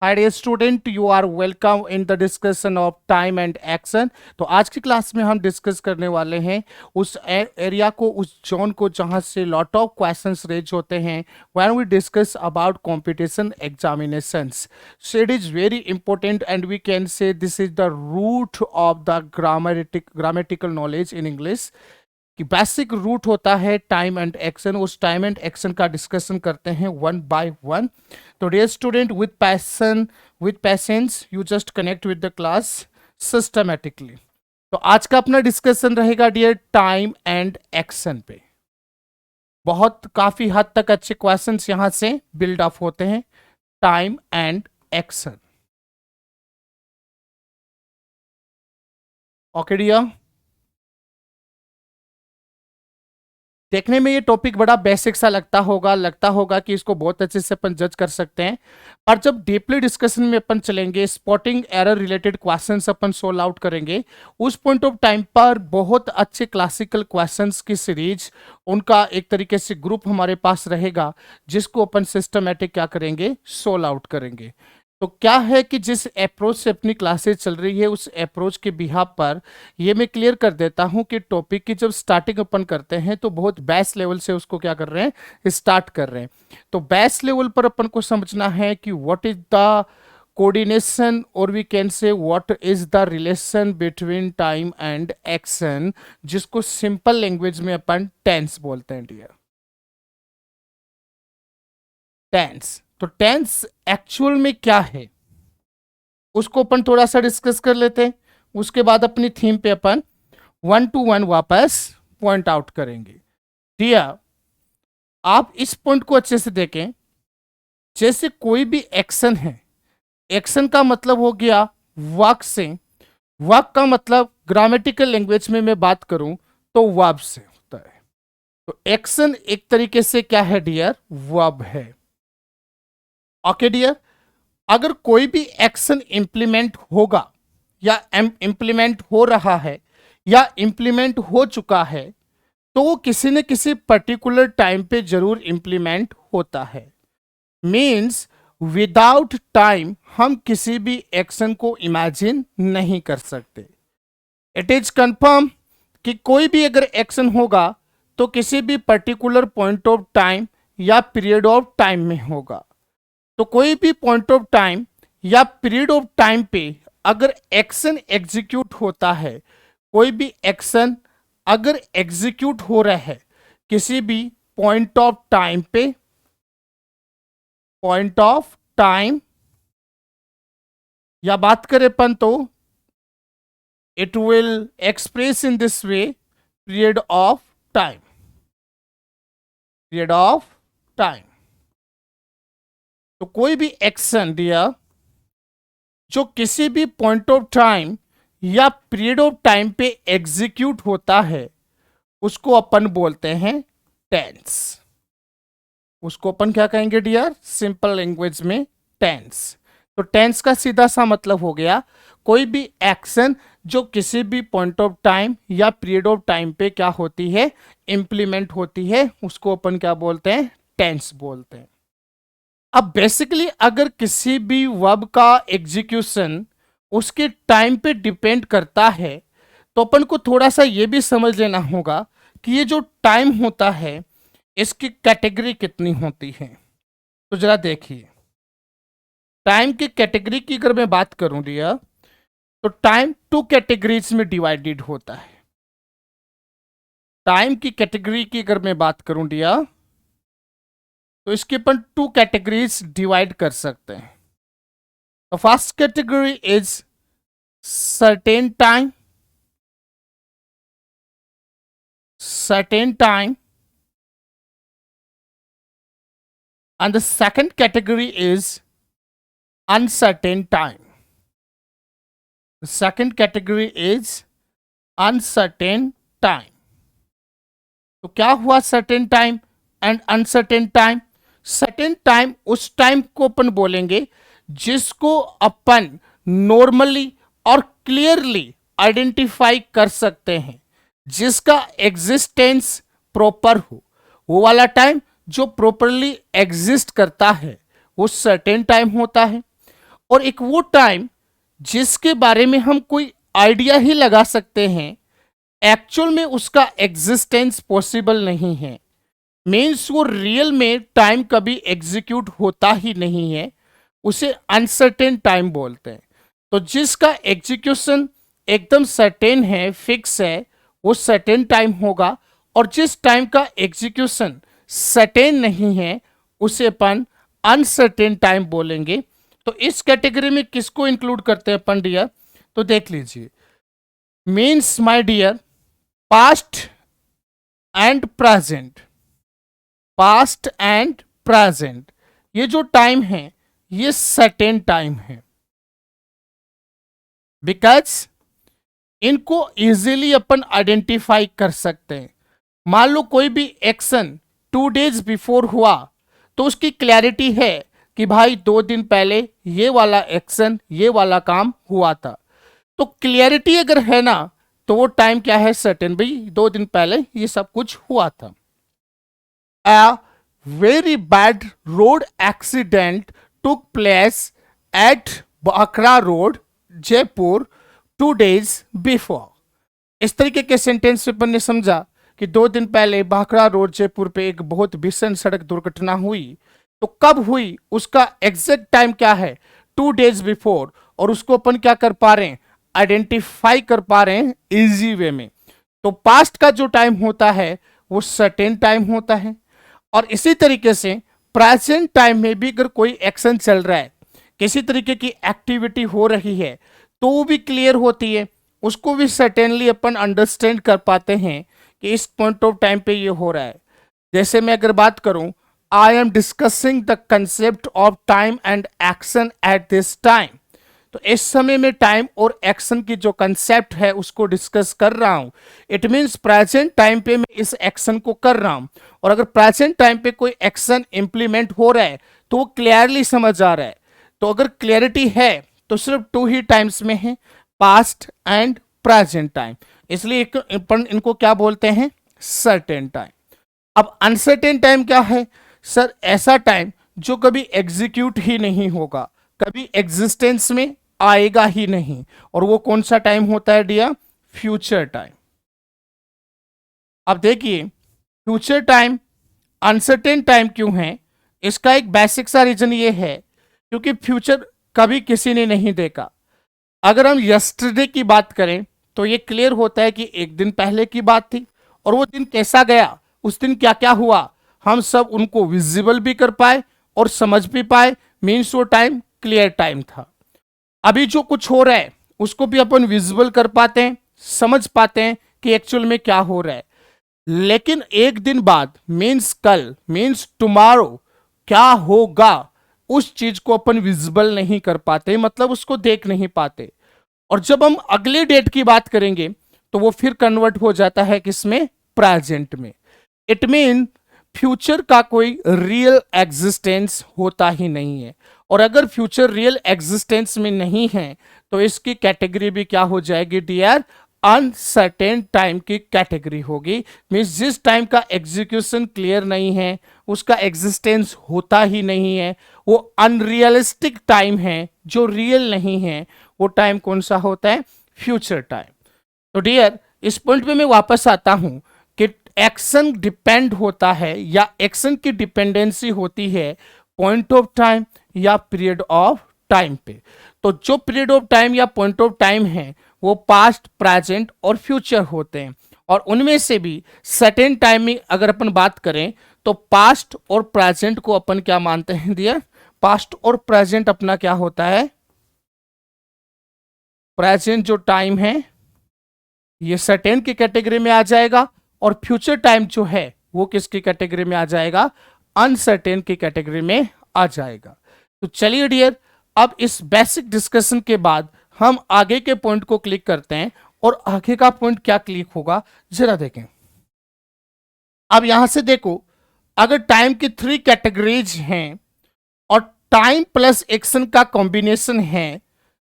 Hi dear student, you are welcome in the discussion of time and action. तो आज की class में हम डिस्कस करने वाले हैं उस एरिया को, उस जोन को जहां से लॉट ऑफ क्वेश्चंस रेज होते हैं when we discuss about competition examinations. So it is very important and we can say this is the root of the grammatical knowledge in English. कि basic root होता है time and action. उस time and action का discussion करते हैं one by one. तो dear student, with patience you just connect with the class systematically. तो आज का अपना डिस्कशन रहेगा डियर टाइम एंड एक्शन पे। बहुत काफी हद तक अच्छे क्वेश्चंस यहां से बिल्ड अप होते हैं। Time and action. Okay dear, देखने में ये टॉपिक बड़ा बेसिक सा लगता होगा कि इसको बहुत अच्छे से अपन जज कर सकते हैं। पर जब डीपली डिस्कशन में अपन चलेंगे, स्पॉटिंग एरर रिलेटेड क्वेश्चंस अपन सोल्व आउट करेंगे, उस पॉइंट ऑफ टाइम पर बहुत अच्छे क्लासिकल क्वेश्चंस की सीरीज, उनका एक तरीके से ग्रुप हमारे पास रहेगा जिसको अपन सिस्टमेटिक क्या करेंगे, सोल्व आउट करेंगे। तो क्या है कि जिस अप्रोच से अपनी क्लासेस चल रही है उस अप्रोच के बिहाफ पर ये मैं क्लियर कर देता हूं कि टॉपिक की जब स्टार्टिंग अपन करते हैं तो बहुत बेस लेवल से उसको क्या कर रहे हैं, स्टार्ट कर रहे हैं। तो बेस लेवल पर अपन को समझना है कि व्हाट इज द कोऑर्डिनेशन और we can say what is the relation between time and action, जिसको सिंपल लैंग्वेज में अपन टेंस बोलते हैं डियर। टेंस, तो टेंस एक्चुअल में क्या है उसको अपन थोड़ा सा डिस्कस कर लेते हैं। उसके बाद अपनी थीम पे अपन वन टू वन वापस पॉइंट आउट करेंगे। डियर, आप इस पॉइंट को अच्छे से देखें। जैसे कोई भी एक्शन है, एक्शन का मतलब हो गया वर्क से। वर्क का मतलब ग्रामेटिकल लैंग्वेज में मैं बात करूं तो वर्ब से होता है। तो एक्शन एक तरीके से क्या है डियर, वर्ब है। ओके डियर, अगर कोई भी एक्शन इंप्लीमेंट होगा या इंप्लीमेंट हो रहा है या इंप्लीमेंट हो चुका है तो वो किसी न किसी पर्टिकुलर टाइम पे जरूर इंप्लीमेंट होता है। मीन्स विदाउट टाइम हम किसी भी एक्शन को इमेजिन नहीं कर सकते। इट इज कंफर्म कि कोई भी अगर एक्शन होगा तो किसी भी पर्टिकुलर पॉइंट ऑफ टाइम या पीरियड ऑफ टाइम में होगा। तो कोई भी पॉइंट ऑफ टाइम या पीरियड ऑफ टाइम पे अगर एक्शन एग्जीक्यूट होता है, कोई भी एक्शन अगर एग्जीक्यूट हो रहा है किसी भी पॉइंट ऑफ टाइम पे, पॉइंट ऑफ टाइम या बात करें अपन तो it will express in this way, period of time, period of time. तो कोई भी एक्शन दिया जो किसी भी पॉइंट ऑफ टाइम या पीरियड ऑफ टाइम पे एग्जीक्यूट होता है उसको अपन बोलते हैं टेंस। उसको अपन क्या कहेंगे डियर, सिंपल लैंग्वेज में टेंस। तो टेंस का सीधा सा मतलब हो गया कोई भी एक्शन जो किसी भी पॉइंट ऑफ टाइम या पीरियड ऑफ टाइम पे क्या होती है, इंप्लीमेंट होती है, उसको अपन क्या बोलते हैं, टेंस बोलते हैं। अब बेसिकली अगर किसी भी वर्ब का एग्जीक्यूशन उसके टाइम पे डिपेंड करता है तो अपन को थोड़ा सा ये भी समझ लेना होगा कि ये जो टाइम होता है इसकी कैटेगरी कितनी होती है। तो जरा देखिए, टाइम की कैटेगरी की अगर मैं बात करूं डियर तो टाइम टू कैटेगरीज में डिवाइडेड होता है। टाइम की कैटेगरी की अगर मैं बात करूं डियर तो इसके अपन टू कैटेगरीज डिवाइड कर सकते हैं। तो first category is certain time, certain time, and the second category is uncertain time. The second category is uncertain time. तो क्या हुआ certain time and uncertain time? Certain time उस टाइम को अपन बोलेंगे जिसको अपन नॉर्मली और क्लियरली आइडेंटिफाई कर सकते हैं, जिसका एग्जिस्टेंस प्रॉपर हो। वो वाला टाइम जो प्रॉपरली एग्जिस्ट करता है वो सर्टेन टाइम होता है। और एक वो टाइम जिसके बारे में हम कोई आइडिया ही लगा सकते हैं, एक्चुअल में उसका एग्जिस्टेंस पॉसिबल नहीं है। मीन्स वो रियल में टाइम कभी एग्जीक्यूट होता ही नहीं है, उसे अनसर्टेन टाइम बोलते हैं। तो जिसका एग्जीक्यूशन एकदम सर्टेन है, फिक्स है, वो सर्टेन टाइम होगा। और जिस टाइम का एग्जीक्यूशन सर्टेन नहीं है, उसे अपन अनसर्टेन टाइम बोलेंगे। तो इस कैटेगरी में किसको इंक्लूड करते हैं अपन डियर? तो देख लीजिए, means my dear, past and present, past and present, ये जो टाइम है ये सर्टेन टाइम है, बिकॉज इनको इजीली अपन आइडेंटिफाई कर सकते हैं। मान लो कोई भी एक्शन 2 days बिफोर हुआ तो उसकी क्लैरिटी है कि भाई 2 दिन पहले ये वाला एक्शन, ये वाला काम हुआ था। तो क्लियरिटी अगर है ना, तो वो टाइम क्या है? सर्टेन, भाई 2 दिन पहले ये सब कुछ हुआ था। A very bad road accident took place at Bakra Road, Jaipur 2 days before। इस तरीके के सेंटेंस से अपन ने समझा कि 2 दिन पहले भाखड़ा रोड जयपुर पे एक बहुत भीषण सड़क दुर्घटना हुई। तो कब हुई, उसका एग्जैक्ट टाइम क्या है? 2 days बिफोर। और उसको अपन क्या कर पा रहे हैं? आइडेंटिफाई कर पा रहे हैं इजी वे में। तो पास्ट का जो टाइम होता है वो सर्टेन टाइम होता है। और इसी तरीके से प्रेजेंट टाइम में भी अगर कोई एक्शन चल रहा है, किसी तरीके की एक्टिविटी हो रही है, तो वो भी क्लियर होती है, उसको भी सर्टेनली अपन अंडरस्टैंड कर पाते हैं कि इस पॉइंट ऑफ टाइम पे ये हो रहा है। जैसे मैं अगर बात करूं, I am discussing the concept of time and action at this time. तो इस समय में टाइम और एक्शन की जो कंसेप्ट है उसको डिस्कस कर रहा हूं। इट मीन्स प्रेजेंट टाइम पे मैं इस एक्शन को कर रहा हूं। और अगर प्रेजेंट टाइम पे कोई एक्शन इंप्लीमेंट हो रहा है तो वो क्लियरली समझ आ रहा है। तो अगर क्लियरिटी है तो सिर्फ 2 ही टाइम्स में है, पास्ट एंड प्रेजेंट टाइम। इसलिए इनको क्या बोलते हैं? Certain time. अब अनसर्टेन टाइम क्या है? सर, ऐसा टाइम जो कभी एग्जीक्यूट ही नहीं होगा, कभी एग्जिस्टेंस में आएगा ही नहीं। और वो कौन सा टाइम होता है डियर? Future time. अब देखिए, फ्यूचर टाइम अनसर्टेन टाइम क्यों है? इसका एक बेसिक सा रीजन ये है क्योंकि फ्यूचर कभी किसी ने नहीं देखा। अगर हम यस्टरडे की बात करें तो ये क्लियर होता है कि एक दिन पहले की बात थी, और वो दिन कैसा गया, उस दिन क्या क्या हुआ, हम सब उनको विजिबल भी कर पाए और समझ भी पाए। मीन्स वो टाइम क्लियर टाइम था। अभी जो कुछ हो रहा है उसको भी अपन विजिबल कर पाते हैं, समझ पाते हैं कि एक्चुअल में क्या हो रहा है। लेकिन एक दिन बाद, मीन्स कल, मीन्स टुमारो, क्या होगा, उस चीज को अपन विजिबल नहीं कर पाते, मतलब उसको देख नहीं पाते। और जब हम अगले डेट की बात करेंगे तो वो फिर कन्वर्ट हो जाता है किसमें? प्रेजेंट में। इट मीन फ्यूचर का कोई रियल एग्जिस्टेंस होता ही नहीं है। और अगर फ्यूचर रियल एग्जिस्टेंस में नहीं है तो इसकी कैटेगरी भी क्या हो जाएगी डियर? अनसर्टेन टाइम की कैटेगरी होगी। मीन्स जिस टाइम का एग्जीक्यूशन क्लियर नहीं है, उसका एग्जिस्टेंस होता ही नहीं है, वो अनरियलिस्टिक टाइम है जो रियल नहीं है, वो टाइम कौन सा होता है? Future time. तो डियर, इस पॉइंट पे मैं वापस आता हूं कि एक्शन डिपेंड होता है या एक्शन की डिपेंडेंसी होती है पॉइंट ऑफ टाइम या पीरियड ऑफ टाइम पे। तो जो पीरियड ऑफ टाइम या पॉइंट ऑफ टाइम है वो पास्ट, प्रेजेंट और फ्यूचर होते हैं। और उनमें से भी सर्टेन टाइम में अगर अपन बात करें तो पास्ट और प्रेजेंट को अपन क्या मानते हैं डियर? पास्ट और प्रेजेंट अपना क्या होता है? प्रेजेंट जो टाइम है ये सर्टेन की कैटेगरी में आ जाएगा, और फ्यूचर टाइम जो है वो किसकी कैटेगरी में आ जाएगा? अनसर्टेन की कैटेगरी में आ जाएगा। तो चलिए डियर, अब इस बेसिक डिस्कशन के बाद हम आगे के पॉइंट को क्लिक करते हैं। और आगे का पॉइंट क्या क्लिक होगा जरा देखें। अब यहां से देखो, अगर टाइम की 3 कैटेगरीज हैं और टाइम प्लस एक्शन का कॉम्बिनेशन है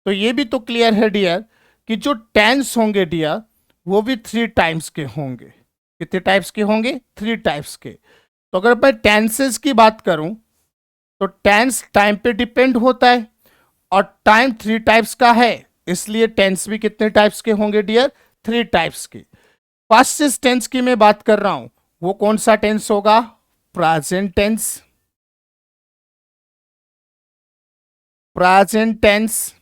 तो ये भी तो क्लियर है डियर कि जो टेंस होंगे डियर वो भी 3 टाइम्स के होंगे। कितने टाइप्स के होंगे? 3 टाइप्स के। तो अगर मैं टेंसेस की बात करूं तो टेंस टाइम पे डिपेंड होता है, और टाइम 3 टाइप्स का है, इसलिए टेंस भी कितने टाइप्स के होंगे डियर? 3 टाइप्स के। फर्स्ट टेंस की मैं बात कर रहा हूं, वो कौन सा टेंस होगा? Present tense. Present tense.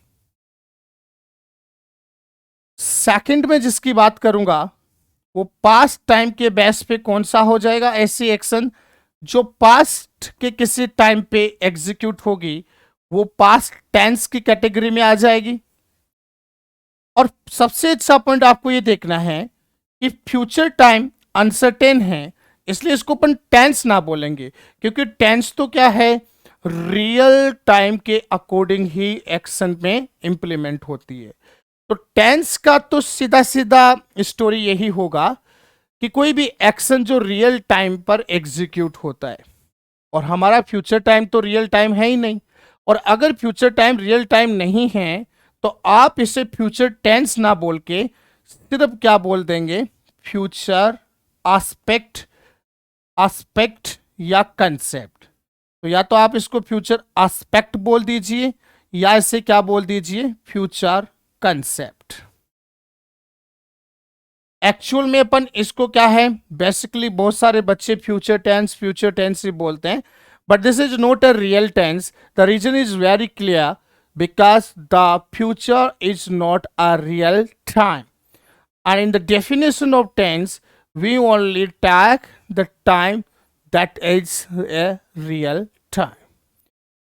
Second में जिसकी बात करूंगा वो पास्ट टाइम के बेस पे कौन सा हो जाएगा? ऐसी एक्शन जो पास्ट के किसी टाइम पे एग्जीक्यूट होगी वो पास्ट टेंस की कैटेगरी में आ जाएगी। और सबसे अच्छा पॉइंट आपको ये देखना है कि फ्यूचर टाइम अनसर्टेन है, इसलिए इसको अपन टेंस ना बोलेंगे, क्योंकि टेंस तो क्या है? रियल टाइम के अकॉर्डिंग ही एक्शन में इंप्लीमेंट होती है। तो टेंस का तो सीधा सीधा स्टोरी यही होगा कि कोई भी एक्शन जो रियल टाइम पर एग्जीक्यूट होता है, और हमारा फ्यूचर टाइम तो रियल टाइम है ही नहीं। और अगर फ्यूचर टाइम रियल टाइम नहीं है तो आप इसे फ्यूचर टेंस ना बोल के सिर्फ क्या बोल देंगे? फ्यूचर आस्पेक्ट, आस्पेक्ट या कंसेप्ट। तो या तो आप इसको फ्यूचर आस्पेक्ट बोल दीजिए या इसे क्या बोल दीजिए? Future concept. एक्चुअल में अपन इसको क्या है, बेसिकली बहुत सारे बच्चे फ्यूचर टेंस ही बोलते हैं, but this is not a real tense. The reason is very clear, because the future is not a real time, and in the definition of tense we only take the time that is a real time.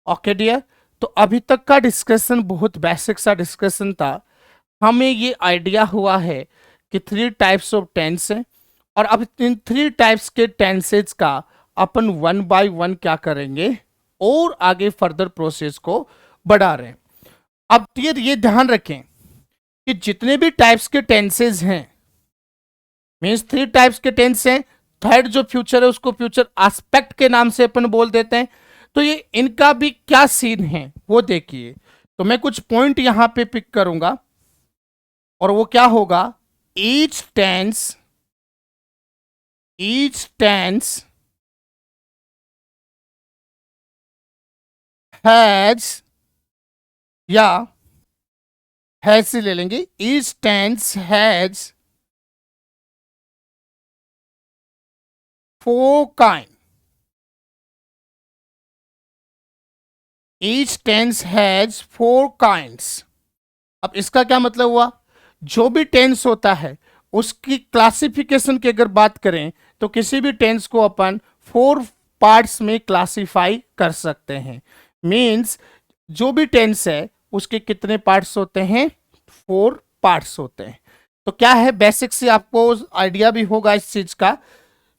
Okay dear, तो अभी तक का discussion बहुत basic सा discussion था। हमें ये idea हुआ है कि 3 टाइप्स ऑफ टेंस है, और अब इन 3 टाइप्स के टेंसेज का अपन 1 बाय 1 क्या करेंगे और आगे फर्दर प्रोसेस को बढ़ा रहे हैं। अब ये ध्यान रखें कि जितने भी टाइप्स के टेंसेज हैं, मीन्स 3 टाइप्स के टेंस हैं, थर्ड जो फ्यूचर है उसको फ्यूचर एस्पेक्ट के नाम से अपन बोल देते हैं। तो ये इनका भी क्या सीन है वो देखिए। तो मैं कुछ पॉइंट यहां पे पिक करूंगा, और वो क्या होगा? ईच टेंस हैज, या हैज से ले लेंगे, each tense has 4 kind. Each tense has 4 kinds. अब इसका क्या मतलब हुआ? जो भी टेंस होता है उसकी क्लासिफिकेशन की अगर बात करें तो किसी भी टेंस को अपन 4 पार्ट्स में क्लासिफाई कर सकते हैं। मीन्स जो भी टेंस है उसके कितने पार्ट्स होते हैं? 4 पार्ट्स होते हैं। तो क्या है, बेसिक से आपको आइडिया भी होगा इस चीज का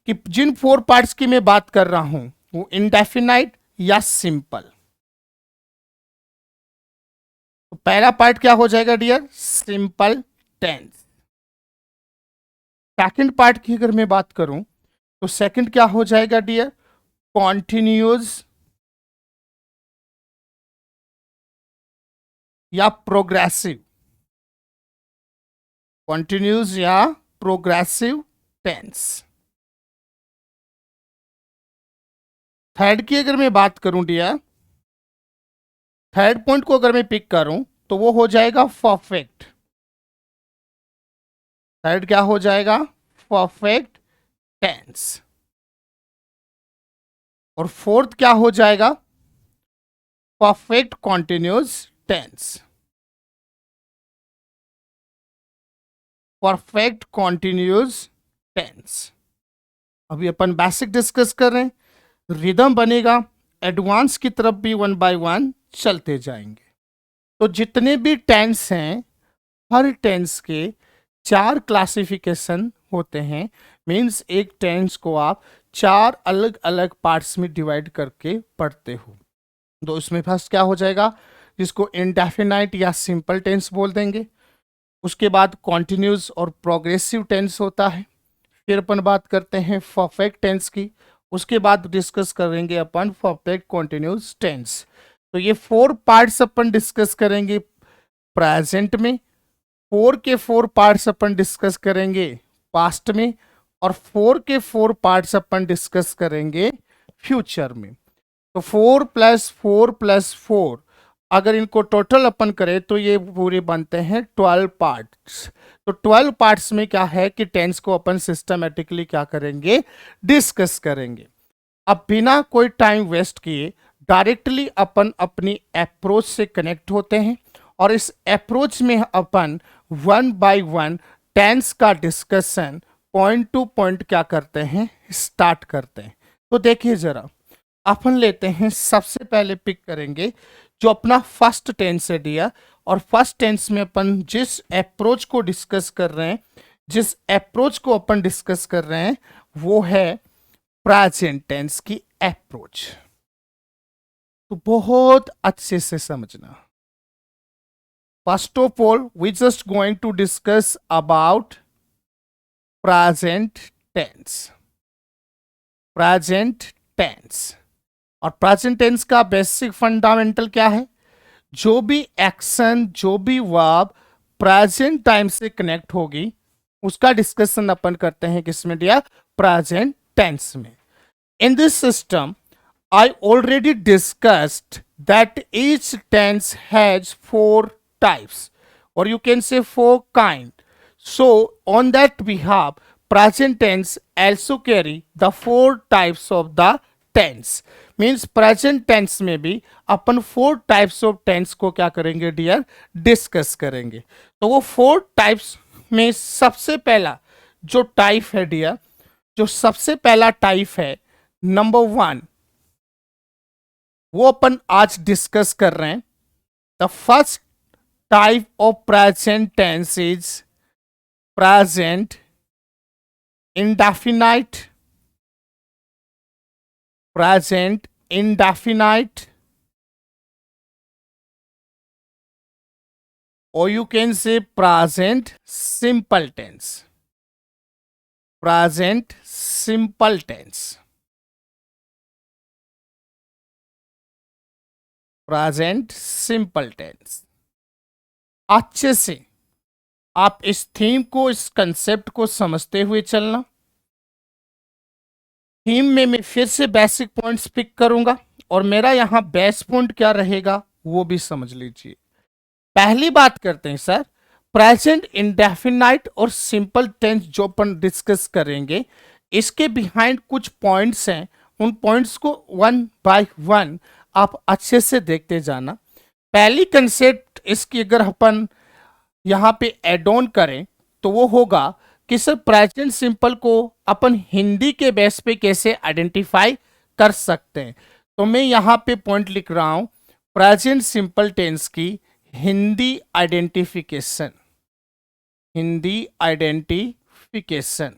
कि जिन 4 पार्ट्स की मैं बात कर रहा हूं वो इंडेफिनाइट या सिंपल। तो पहला पार्ट क्या हो जाएगा dear? Simple tense. Second part की अगर मैं बात करूं तो सेकंड क्या हो जाएगा डियर? कॉन्टिन्यूअस या प्रोग्रेसिव। कॉन्टिन्यूअस या प्रोग्रेसिव टेंस। थर्ड की अगर मैं बात करूं डियर, थर्ड पॉइंट को अगर मैं पिक करूं तो वो हो जाएगा परफेक्ट। थर्ड क्या हो जाएगा? Perfect tense. और फोर्थ क्या हो जाएगा? Perfect continuous tense. Perfect continuous tense. अभी अपन बेसिक डिस्कस कर रहे हैं, रिदम बनेगा, एडवांस की तरफ भी 1 बाय 1 चलते जाएंगे। तो जितने भी टेंस हैं हर टेंस के 4 क्लासिफिकेशन होते हैं। मीन्स एक टेंस को आप 4 अलग अलग पार्ट्स में डिवाइड करके पढ़ते हो। तो इसमें फर्स्ट क्या हो जाएगा, जिसको इंडेफिनाइट या सिंपल टेंस बोल देंगे। उसके बाद कॉन्टिन्यूस और प्रोग्रेसिव टेंस होता है। फिर अपन बात करते हैं परफेक्ट टेंस की। उसके बाद डिस्कस करेंगे अपन परफेक्ट कॉन्टिन्यूस टेंस। तो ये 4 पार्ट्स अपन डिस्कस करेंगे प्रेजेंट में, 4 के 4 पार्ट्स अपन डिस्कस करेंगे पास्ट में, और 4 के 4 पार्ट्स अपन डिस्कस करेंगे फ्यूचर में। तो 4 + 4 + 4 अगर इनको टोटल अपन करें तो ये पूरे बनते हैं 12 पार्ट्स। तो 12 पार्ट्स में क्या है कि टेंस को अपन सिस्टमेटिकली क्या करेंगे, डिस्कस करेंगे। अब बिना कोई टाइम वेस्ट किए डायरेक्टली अपन अपनी अप्रोच से कनेक्ट होते हैं और इस अप्रोच में अपन वन बाय वन टेंस का डिस्कशन पॉइंट टू पॉइंट क्या करते हैं, स्टार्ट करते हैं। तो देखिए जरा, अपन लेते हैं, सबसे पहले पिक करेंगे जो अपना फर्स्ट टेंस है डियर। और फर्स्ट टेंस में अपन जिस अप्रोच को डिस्कस कर रहे हैं, जिस अप्रोच को अपन डिस्कस कर रहे हैं वो है प्रेजेंट टेंस की अप्रोच। तो बहुत अच्छे से समझना। First of all we just going to discuss about present tense. Present tense और प्रेजेंट टेंस का बेसिक फंडामेंटल क्या है, जो भी एक्शन, जो भी वर्ब प्रेजेंट टाइम से कनेक्ट होगी उसका डिस्कशन अपन करते हैं किसमें डियर, प्रेजेंट टेंस में। In this system I already discussed that each tense has 4 types, or you can say 4 kind. So on that behalf, present tense also carry the 4 types of the tense. Means present tense में भी अपन 4 types of tense को क्या करेंगे dear, discuss करेंगे। तो वो 4 types में सबसे पहला जो टाइप है डियर, जो सबसे पहला टाइप है नंबर 1, वो अपन आज डिस्कस कर रहे हैं। The first type of present tense is present indefinite. Present indefinite, or you can say present simple tense. Present simple tense. Present simple tense. अच्छे से आप इस थीम को, इस कंसेप्ट को समझते हुए चलना। थीम में मैं फिर से बेसिक पॉइंट्स पिक करूंगा और मेरा यहां बेस्ट पॉइंट क्या रहेगा वो भी समझ लीजिए। पहली बात करते हैं सर, प्रेजेंट इंडेफिनाइट और सिंपल टेंस जो अपन डिस्कस करेंगे, इसके बिहाइंड कुछ पॉइंट्स हैं। उन पॉइंट्स को वन बाय वन आप अच्छे से देखते जाना। पहली कंसेप्ट इसकी अगर अपन यहाँ पे एड ऑन करें तो वो होगा कि सर प्रेजेंट सिंपल को अपन हिंदी के बेस पे कैसे आइडेंटिफाई कर सकते हैं। तो मैं यहाँ पे पॉइंट लिख रहा हूँ, प्रेजेंट सिंपल टेंस की हिंदी आइडेंटिफिकेशन। हिंदी आइडेंटिफिकेशन,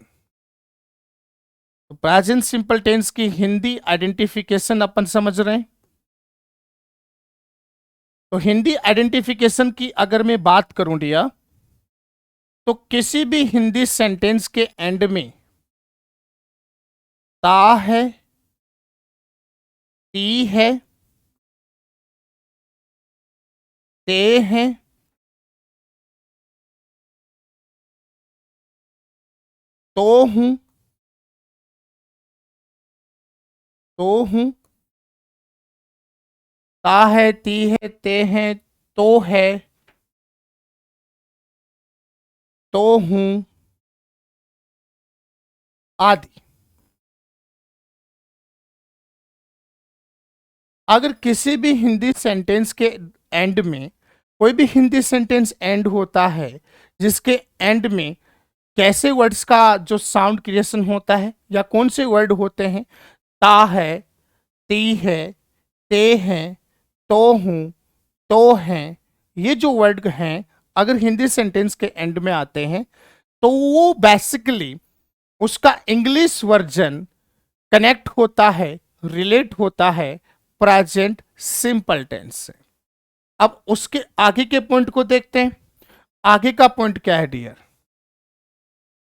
तो प्रेजेंट सिंपल टेंस की हिंदी आइडेंटिफिकेशन अपन समझ रहे हैं। तो हिंदी आइडेंटिफिकेशन की अगर मैं बात करूं डिया, तो किसी भी हिंदी सेंटेंस के एंड में ता है, ती है, ते हैं, तो हूं, तो हूं, ता है, ती है, ते हैं, तो है, तो हूं आदि। अगर किसी भी हिंदी सेंटेंस के एंड में, कोई भी हिंदी सेंटेंस एंड होता है जिसके एंड में कैसे वर्ड्स का जो साउंड क्रिएशन होता है या कौन से वर्ड होते हैं, ता है, ती है, ते हैं, तो हूं, तो हैं, ये जो वर्ड हैं अगर हिंदी सेंटेंस के एंड में आते हैं तो वो बेसिकली उसका इंग्लिश वर्जन कनेक्ट होता है, रिलेट होता है प्रेजेंट सिंपल टेंस से। अब उसके आगे के पॉइंट को देखते हैं। आगे का पॉइंट क्या है डियर,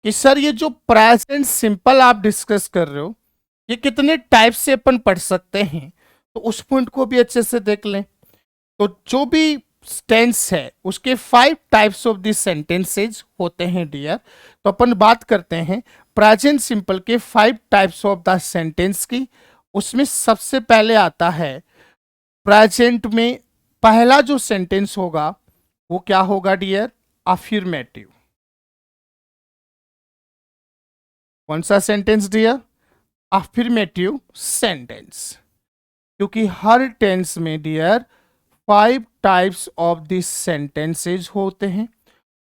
कि सर ये जो प्रेजेंट सिंपल आप डिस्कस कर रहे हो ये कितने टाइप से अपन पढ़ सकते हैं, तो उस पॉइंट को भी अच्छे से देख लें। तो जो भी टेंस है उसके 5 टाइप्स ऑफ दिस सेंटेंसेज होते हैं डियर। तो अपन बात करते हैं प्रेजेंट सिंपल के 5 टाइप्स ऑफ द सेंटेंस की। उसमें सबसे पहले आता है प्रेजेंट में पहला जो सेंटेंस होगा वो क्या होगा डियर? अफर्मेटिव। कौन सा सेंटेंस डियर? Affirmative sentence. क्योंकि हर टेंस में dear 5 types of this sentences होते हैं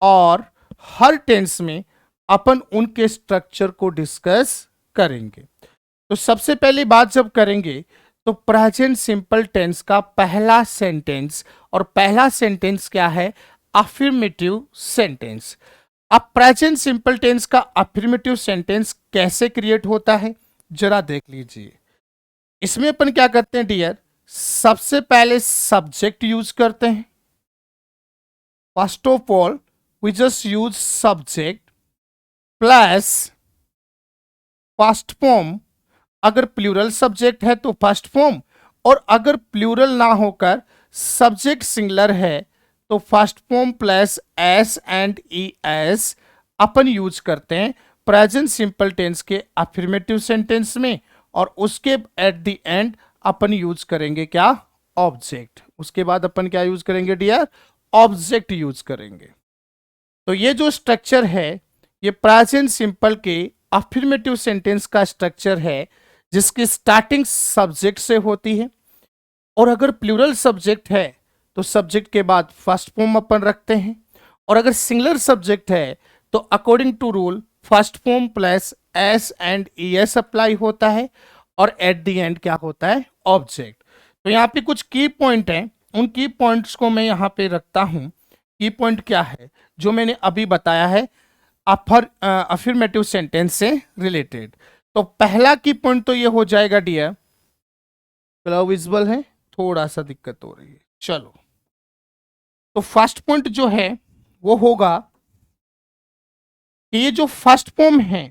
और हर टेंस में अपन उनके स्ट्रक्चर को डिस्कस करेंगे। तो सबसे पहली बात जब करेंगे तो प्रेजेंट सिंपल टेंस का पहला सेंटेंस, और पहला सेंटेंस क्या है? Affirmative sentence. अब प्रेजेंट सिंपल टेंस का अफर्मेटिव सेंटेंस कैसे क्रिएट होता है जरा देख लीजिए। इसमें अपन क्या करते हैं डियर? सबसे पहले सब्जेक्ट यूज करते हैं। First of all we just use subject plus first form. अगर प्लूरल सब्जेक्ट है तो फर्स्ट फॉर्म, और अगर प्लूरल ना होकर सब्जेक्ट सिंगुलर है तो first form plus S and E S upon use करते हैं प्रेजेंट सिंपल टेंस के अफर्मेटिव सेंटेंस में। और उसके at the end upon use करेंगे क्या? ऑब्जेक्ट। उसके बाद अपन क्या यूज करेंगे डियर? ऑब्जेक्ट यूज करेंगे। तो ये जो स्ट्रक्चर है ये प्रेजेंट सिंपल के अफर्मेटिव सेंटेंस का स्ट्रक्चर है, जिसकी स्टार्टिंग सब्जेक्ट से होती है। और अगर प्लूरल सब्जेक्ट है तो सब्जेक्ट के बाद फर्स्ट फॉर्म अपन रखते हैं, और अगर सिंगुलर सब्जेक्ट है तो according to rule first form plus S and E S apply होता है, और एट द एंड क्या होता है? ऑब्जेक्ट। तो यहाँ पे कुछ की पॉइंट हैं, उन की पॉइंट्स को मैं यहाँ पे रखता हूं। की पॉइंट क्या है जो मैंने अभी बताया है अफर्मेटिव सेंटेंस से रिलेटेड। तो पहला की पॉइंट तो ये हो जाएगा डियर, क्लब विजुअल है, थोड़ा सा दिक्कत हो रही है, चलो। तो फर्स्ट पॉइंट जो है वो होगा कि ये जो फर्स्ट फॉर्म है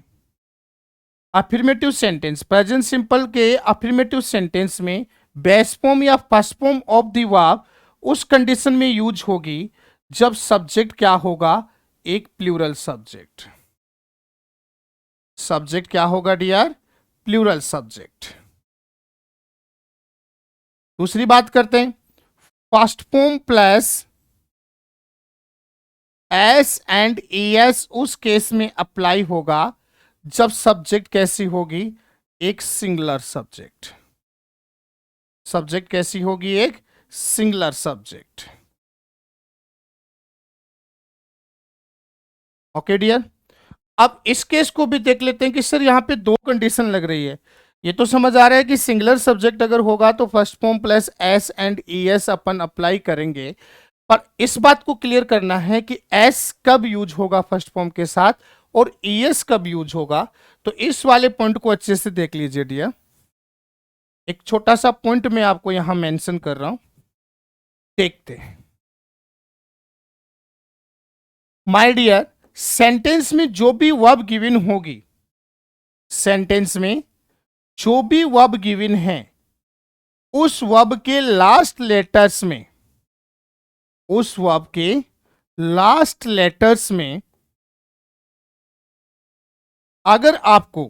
अफर्मेटिव सेंटेंस, प्रेजेंट सिंपल के अफर्मेटिव सेंटेंस में बेस फॉर्म या first form of the verb उस कंडीशन में यूज होगी जब सब्जेक्ट क्या होगा? एक प्लूरल सब्जेक्ट। सब्जेक्ट क्या होगा डियर? Plural subject. दूसरी बात करते हैं, first form plus S and E S उस केस में अप्लाई होगा जब सब्जेक्ट कैसी होगी? एक सिंगुलर सब्जेक्ट। सब्जेक्ट कैसी होगी? एक सिंगुलर सब्जेक्ट। Okay dear. अब इस केस को भी देख लेते हैं कि सर यहाँ पे दो कंडीशन लग रही है। ये तो समझ आ रहा है कि सिंगुलर सब्जेक्ट अगर होगा तो first form plus S and E S upon apply करेंगे, पर इस बात को क्लियर करना है कि एस कब यूज होगा फर्स्ट फॉर्म के साथ और ई एस कब यूज होगा। तो इस वाले पॉइंट को अच्छे से देख लीजिए डियर। एक छोटा सा पॉइंट मैं आपको यहां मेंशन कर रहा हूं, देखते हैं। माय डियर, सेंटेंस में जो भी वर्ब गिवन होगी, सेंटेंस में जो भी वर्ब गिवन है उस वर्ब के लास्ट लेटर्स में, उस वर्ब के लास्ट लेटर्स में अगर आपको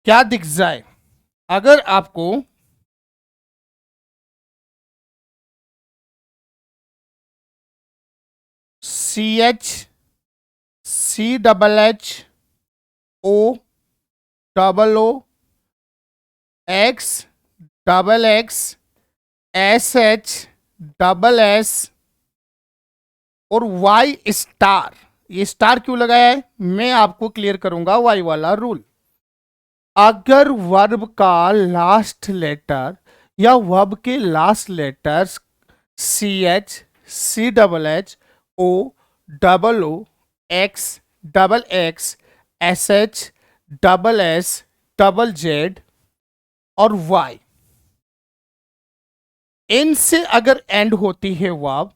क्या दिख जाए, अगर आपको C H, C double H, O double O, X double X, S H double S और वाई स्टार, ये स्टार क्यों लगाया है मैं आपको क्लियर करूंगा वाई वाला रूल। अगर वर्ब का लास्ट लेटर या वर्ब के last letters C H, C double H, O double O, X double X, S H double S, double Z और वाई, इनसे अगर एंड होती है वर्ब,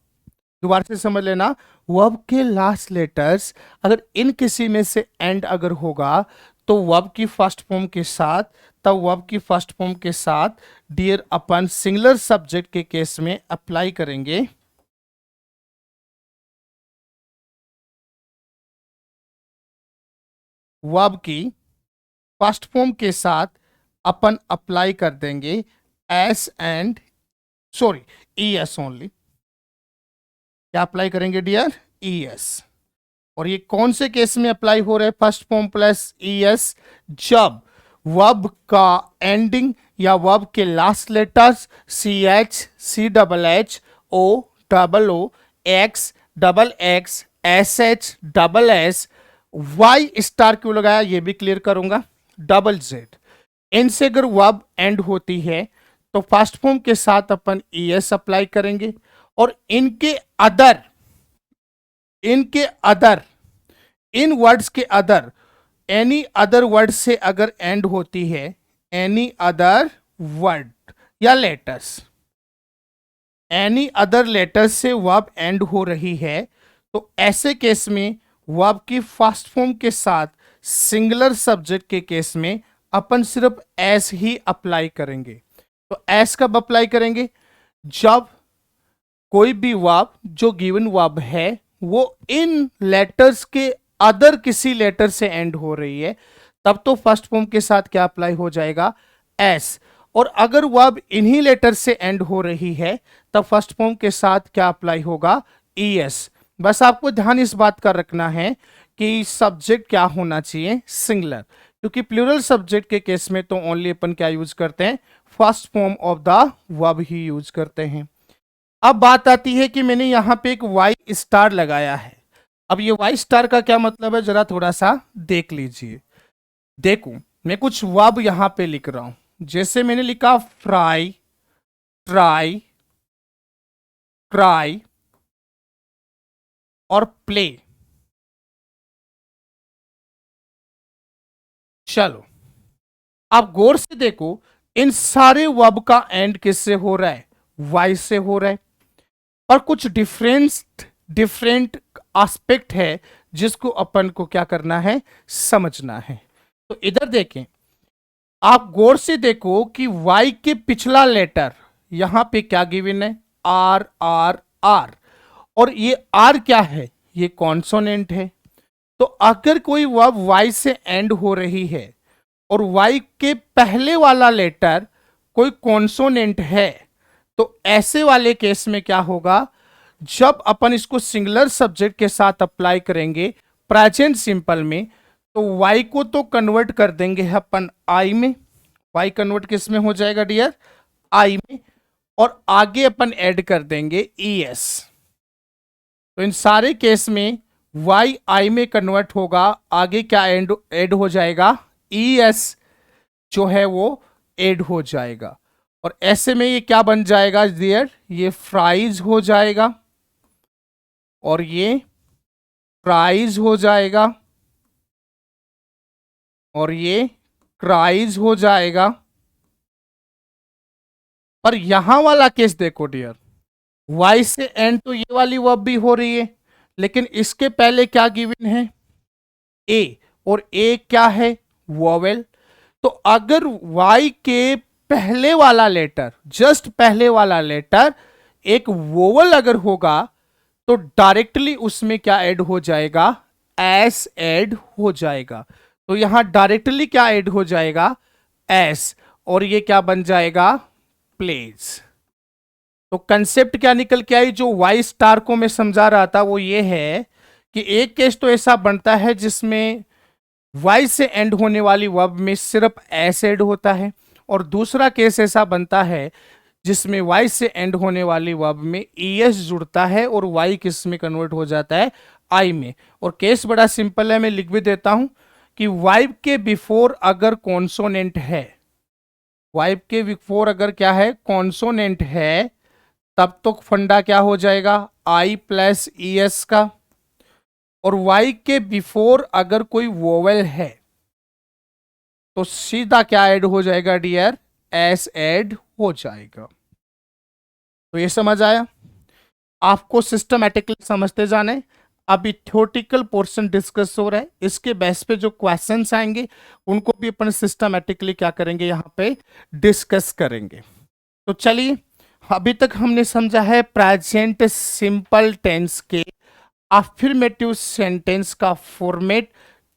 दोबारा से समझ लेना, वर्ब के लास्ट लेटर्स अगर इन किसी में से एंड अगर होगा तो वर्ब की फर्स्ट फॉर्म के साथ, तब वर्ब की फर्स्ट फॉर्म के साथ डियर अपन सिंगुलर सब्जेक्ट के केस में अप्लाई करेंगे वर्ब की फर्स्ट फॉर्म के साथ अपन अप्लाई कर देंगे S and sorry, ES only. क्या अप्लाई करेंगे डियर? ईएस। और ये कौन से केस में अप्लाई हो रहा है फर्स्ट फॉर्म प्लस ईएस? जब वर्ब का एंडिंग या वर्ब के last letters C H, C double H, O double O, X double X, S H double S, Y star क्यों लगाया ये भी क्लियर करूंगा, डबल जेड, इनसे अगर वर्ब एंड होती है तो फर्स्ट फॉर्म के साथ अपन ईएस अप्लाई करेंगे। और इनके अदर इन वर्ड्स के अदर एनी अदर वर्ड से अगर एंड होती है, एनी अदर वर्ड या लेटर्स, एनी अदर लेटर से वर्ब एंड हो रही है, तो ऐसे केस में वर्ब की फर्स्ट फॉर्म के साथ सिंगुलर सब्जेक्ट के केस में अपन सिर्फ एस ही अप्लाई करेंगे। तो एस कब अप्लाई करेंगे? जब कोई भी वर्ब जो गिवन वर्ब है वो इन लेटर्स के अदर किसी लेटर से एंड हो रही है, तब तो फर्स्ट फॉर्म के साथ क्या अप्लाई हो जाएगा? एस। और अगर वर्ब इन्हीं लेटर से एंड हो रही है तब फर्स्ट फॉर्म के साथ क्या अप्लाई होगा? ईएस। बस आपको ध्यान इस बात का रखना है कि सब्जेक्ट क्या होना चाहिए? सिंगुलर, क्योंकि प्लूरल सब्जेक्ट के केस में तो ओनली अपन क्या यूज करते हैं? First form of the verb he use करते हैं। अब बात आती है कि मैंने यहां पे एक वाई स्टार लगाया है। अब ये वाई स्टार का क्या मतलब है जरा थोड़ा सा देख लीजिए। देखो मैं कुछ वर्ब यहां पे लिख रहा हूं, जैसे मैंने लिखा फ्राई, ट्राई, क्राई और प्ले। चलो आप गौर से देखो, इन सारे वर्ब का एंड किससे हो रहा है? वाई से हो रहा है। और कुछ डिफरेंट एस्पेक्ट है जिसको अपन को क्या करना है? समझना है। तो इधर देखें, आप गौर से देखो कि वाई के पिछला लेटर यहां पे क्या गिवन है? R R R. और ये आर क्या है? ये कॉन्सोनेंट है। तो अगर कोई वर्ब वाई से एंड हो रही है और वाई के पहले वाला लेटर कोई कॉन्सोनेंट है, तो ऐसे वाले केस में क्या होगा? जब अपन इसको सिंगुलर सब्जेक्ट के साथ अप्लाई करेंगे प्रेजेंट सिंपल में, तो वाई को तो कन्वर्ट कर देंगे अपन आई में। वाई कन्वर्ट किस में हो जाएगा डियर? आई में। और आगे अपन ऐड कर देंगे ईएस। तो इन सारे केस में वाई आई में कन्वर्ट होगा, आगे क्या ऐड हो जाएगा? ईएस जो है वो ऐड हो जाएगा। और ऐसे में ये क्या बन जाएगा डियर? ये फ्राइज हो जाएगा और ये प्राइज हो जाएगा और ये क्राइज हो जाएगा। पर यहां वाला केस देखो डियर, वाई से एंड तो ये वाली वर्ब भी हो रही है, लेकिन इसके पहले क्या गिवन है? ए। और ए क्या है? वोवेल। तो अगर वाई के पहले वाला लेटर, जस्ट पहले वाला लेटर एक वोवल अगर होगा, तो डायरेक्टली उसमें क्या ऐड हो जाएगा? एस ऐड हो जाएगा। तो यहां डायरेक्टली क्या ऐड हो जाएगा? एस। और ये क्या बन जाएगा? प्लेज। तो कंसेप्ट क्या निकल के आई जो वाई स्टार को मैं समझा रहा था वो ये है कि एक केस तो ऐसा बनता है जिसमें वाई से एंड होने वाली वर्ब में सिर्फ एस ऐड होता है, और दूसरा केस ऐसा बनता है जिसमें वाई से एंड होने वाली वर्ब में ईएस जुड़ता है और वाई किस में कन्वर्ट हो जाता है? आई में। और केस बड़ा सिंपल है, मैं लिख भी देता हूं कि वाई के बिफोर अगर कॉन्सोनेंट है, वाई के बिफोर अगर क्या है? कॉन्सोनेंट है, तब तो फंडा क्या हो जाएगा? आई प्लस ईएस का। और वाई के बिफोर अगर कोई वोवेल है तो सीधा क्या ऐड हो जाएगा डियर? एस ऐड हो जाएगा। तो ये समझ आया? आपको सिस्टमैटिकली समझते जाने। अभी थ्योरेटिकल पोर्शन डिस्कस हो रहा है, इसके बेस पे जो क्वेश्चंस आएंगे उनको भी अपन सिस्टमैटिकली क्या करेंगे? यहाँ पे डिस्कस करेंगे। तो चलिए, अभी तक हमने समझा है प्रेजेंट सिंपल टेंस के अफर्मेटिव सेंटेंस का फॉर्मेट,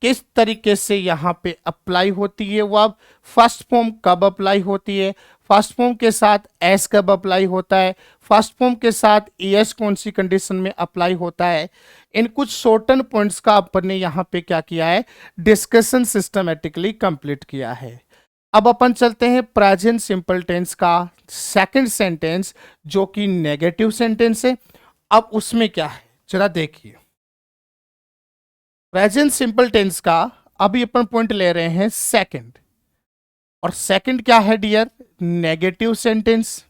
किस तरीके से यहाँ पे अप्लाई होती है वर्ब, फर्स्ट फॉर्म कब अप्लाई होती है, फर्स्ट फॉर्म के साथ एस कब अप्लाई होता है, फर्स्ट फॉर्म के साथ एस कौन सी कंडीशन में अप्लाई होता है, इन कुछ शॉर्टन पॉइंट्स का अपन ने यहाँ पे क्या किया है, डिस्कशन सिस्टमेटिकली कंप्लीट किया है। अब अपन चलते हैं प्रेजेंट सिंपल टेंस का सेकंड सेंटेंस जो कि नेगेटिव सेंटेंस है। अब उसमें क्या है जरा देखिए, प्रेजेंट सिंपल टेंस का अभी अपन पॉइंट ले रहे हैं सेकंड, और सेकंड क्या है dear, negative sentence.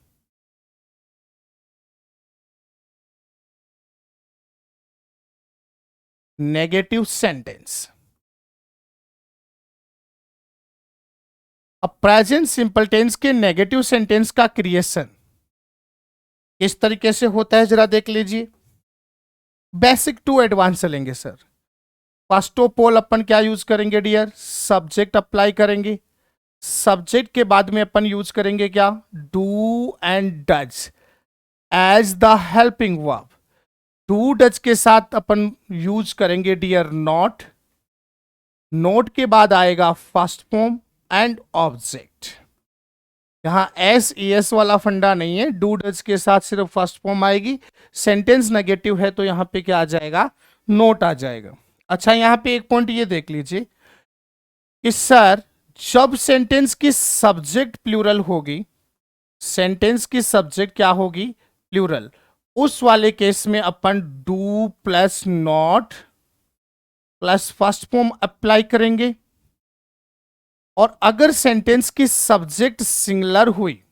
Negative sentence. अब प्रेजेंट सिंपल टेंस के नेगेटिव सेंटेंस का क्रिएशन इस तरीके से होता है, जरा देख लीजिए। बेसिक टू एडवांस चलेंगे सर। फर्स्ट ऑफ ऑल अपन क्या यूज करेंगे डियर, सब्जेक्ट अप्लाई करेंगे। सब्जेक्ट के बाद में अपन यूज करेंगे क्या, do and does as the helping verb. Do does के साथ अपन यूज करेंगे डियर नॉट। नोट के बाद आएगा फर्स्ट फॉर्म एंड ऑब्जेक्ट। यहां एस एस वाला फंडा नहीं है, डू डज के साथ सिर्फ फर्स्ट फॉर्म आएगी। सेंटेंस नेगेटिव है तो यहां पे क्या आ जाएगा, नोट आ जाएगा। अच्छा यहां पे एक पॉइंट ये देख लीजिए कि सर जब सेंटेंस की सब्जेक्ट प्लूरल होगी, सेंटेंस की सब्जेक्ट क्या होगी, प्लूरल, उस वाले केस में अपन do plus not plus first form apply करेंगे। और अगर सेंटेंस की सब्जेक्ट सिंगुलर हुई,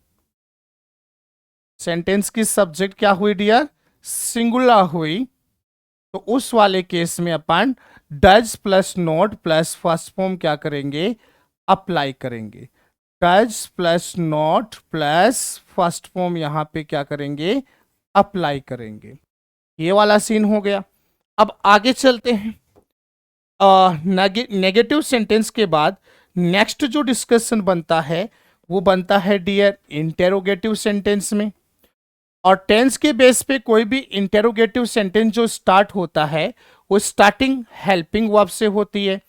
सेंटेंस की सब्जेक्ट क्या हुई डियर, सिंगुलर हुई, तो उस वाले केस में अपन does plus not plus first form क्या करेंगे, अप्लाई करेंगे। Does plus not plus first form यहां पे क्या करेंगे, अप्लाई करेंगे। ये वाला सीन हो गया। अब आगे चलते हैं। नेगेटिव सेंटेंस के बाद नेक्स्ट जो डिस्कशन बनता है वो बनता है डियर इंटेरोगेटिव सेंटेंस में। और टेंस के बेस पे कोई भी इंटेरोगेटिव सेंटेंस जो स्टार्ट होता है वो स्टार्टिंग हेल्पिंग वर्ब से होती है।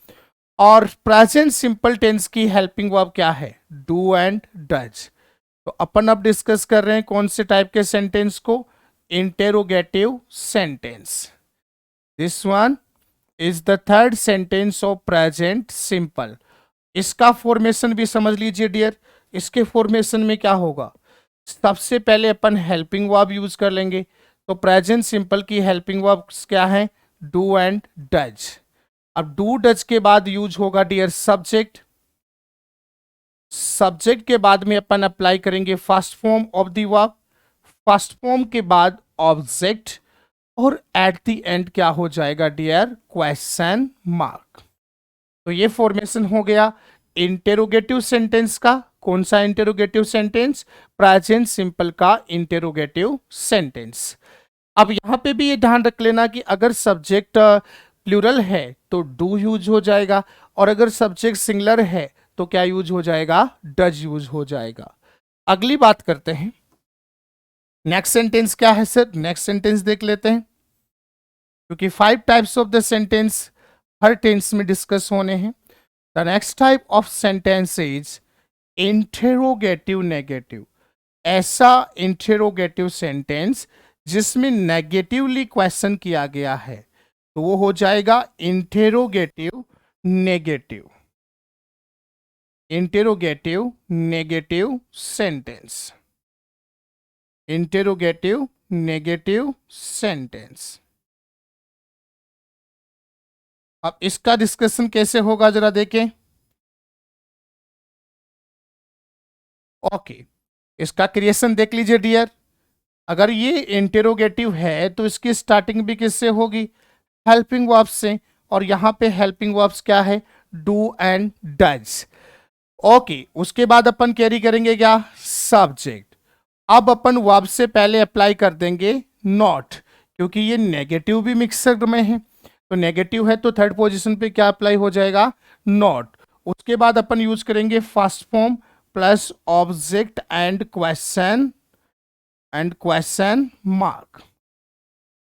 और प्रेजेंट सिंपल टेंस की हेल्पिंग वर्ब क्या है, डू एंड डज। तो अपन अब डिस्कस कर रहे हैं कौन से टाइप के सेंटेंस को, interrogative sentence. This one is the third sentence of present simple. इसका फॉर्मेशन भी समझ लीजिए डियर। इसके फॉर्मेशन में क्या होगा, सबसे पहले अपन हेल्पिंग वर्ब यूज कर लेंगे। तो प्रेजेंट सिंपल की हेल्पिंग वर्ब्स क्या है, डू एंड डज। अब डू डज के बाद यूज होगा डियर सब्जेक्ट। सब्जेक्ट के बाद में अपन अप्लाई करेंगे first form of the verb. First form के बाद ऑब्जेक्ट, और एट द एंड क्या हो जाएगा डियर, क्वेश्चन मार्क। तो ये फॉर्मेशन हो गया इंटेरोगेटिव सेंटेंस का। कौन सा इंटेरोगेटिव सेंटेंस, प्रेजेंट सिंपल का इंटेरोगेटिव सेंटेंस। अब यहां पे भी ये ध्यान रख लेना कि अगर सब्जेक्ट प्लूरल है तो डू यूज हो जाएगा, और अगर सब्जेक्ट सिंगुलर है तो क्या यूज हो जाएगा, डज यूज हो जाएगा। अगली बात करते हैं, नेक्स्ट सेंटेंस क्या है सर, नेक्स्ट सेंटेंस देख लेते हैं, क्योंकि 5 टाइप्स ऑफ द सेंटेंस हर टेंस में डिस्कस होने हैं। The next type of sentence is interrogative negative. ऐसा इंटेरोगेटिव सेंटेंस जिसमें नेगेटिवली क्वेश्चन किया गया है तो वो हो जाएगा interrogative negative. Interrogative negative sentence. Interrogative negative sentence. अब इसका डिस्कशन कैसे होगा जरा देखें। ओके, इसका क्रिएशन देख लीजिए डियर। अगर ये इंटेरोगेटिव है तो इसकी स्टार्टिंग भी किससे होगी, हेल्पिंग वर्ब से। और यहां पे हेल्पिंग वर्ब्स क्या है, डू एंड डज। ओके, उसके बाद अपन कैरी करेंगे क्या, सब्जेक्ट। अब अपन वर्ब से पहले अप्लाई कर देंगे नॉट, क्योंकि ये नेगेटिव भी मिक्सर में है। तो नेगेटिव है तो थर्ड पोजीशन पे क्या अप्लाई हो जाएगा, नॉट। उसके बाद अपन यूज करेंगे first form plus object and question mark.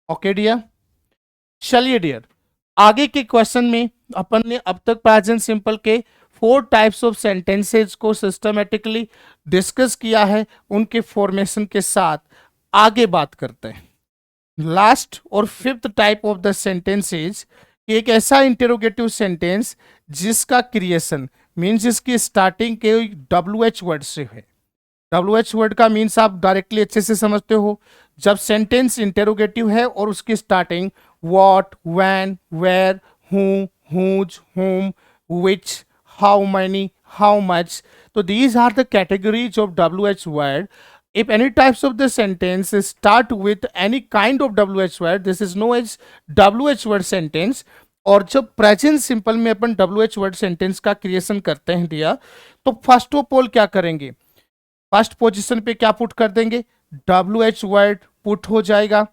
Okay dear, चलिए डियर आगे के क्वेश्चन में अपन ने अब तक प्रेजेंट सिंपल के 4 टाइप्स ऑफ सेंटेंसेज को सिस्टमेटिकली डिस्कस किया है, उनके फॉर्मेशन के साथ आगे बात करते हैं। लास्ट और fifth type of the sentences, एक ऐसा इंटेरोगेटिव सेंटेंस जिसका क्रिएशन मीन्स जिसकी स्टार्टिंग के WH वर्ड से है। WH वर्ड का मीन्स आप डायरेक्टली अच्छे से समझते हो। जब सेंटेंस इंटेरोगेटिव है और उसकी starting what, when, where, who, whose, whom, which, how many, how much, so these are the categories of WH word. If any types of the sentence start with any kind of WH word, this is known as WH word sentence. और जब present simple में अपन WH word sentence का creation करते हैं दिया, तो first of all क्या करेंगे, फर्स्ट पोजीशन पे क्या पुट कर देंगे, WH वर्ड पुट हो जाएगा।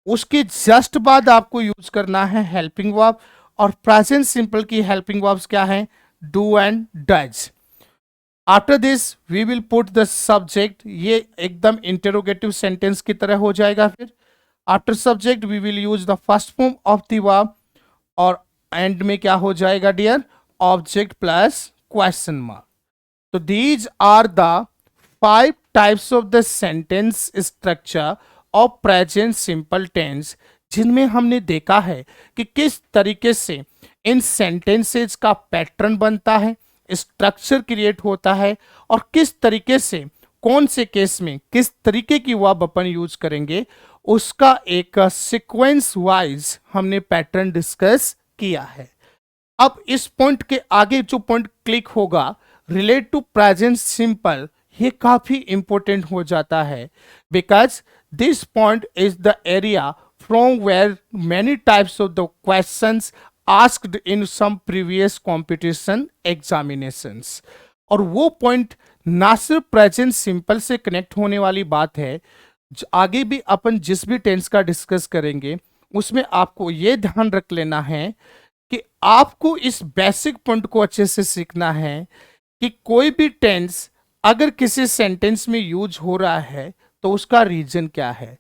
उसके जस्ट बाद आपको यूज करना है हेल्पिंग वर्ब, और प्रेजेंट सिंपल की हेल्पिंग वर्ब्स क्या है, do and does. After this we will put the subject, ये एकदम इंटेरोगेटिव सेंटेंस की तरह हो जाएगा। फिर after subject we will use the first form of the verb, और एंड में क्या हो जाएगा dear, object plus question mark. तो these are the 5 types of the sentence structure of present simple tense, जिनमें हमने देखा है कि किस तरीके से इन सेंटेंसेस का पैटर्न बनता है, स्ट्रक्चर क्रिएट होता है, और किस तरीके से कौन से केस में किस तरीके की वर्ब अपन यूज करेंगे, उसका एक सीक्वेंस वाइज हमने पैटर्न डिस्कस किया है। अब इस पॉइंट के आगे जो पॉइंट क्लिक होगा रिलेट टू प्रेजेंट सिंपल, ये काफी इंपॉर्टेंट हो जाता है, because this point is the area from where many types of the questions asked in some previous competition examinations. और वो पॉइंट ना सिर्फ प्रेजेंट सिंपल से कनेक्ट होने वाली बात है, आगे भी अपन जिस भी टेंस का डिस्कस करेंगे उसमें आपको ये ध्यान रख लेना है कि आपको इस बेसिक पॉइंट को अच्छे से सीखना है कि कोई भी टेंस अगर किसी सेंटेंस में यूज हो रहा है तो उसका रीजन क्या है।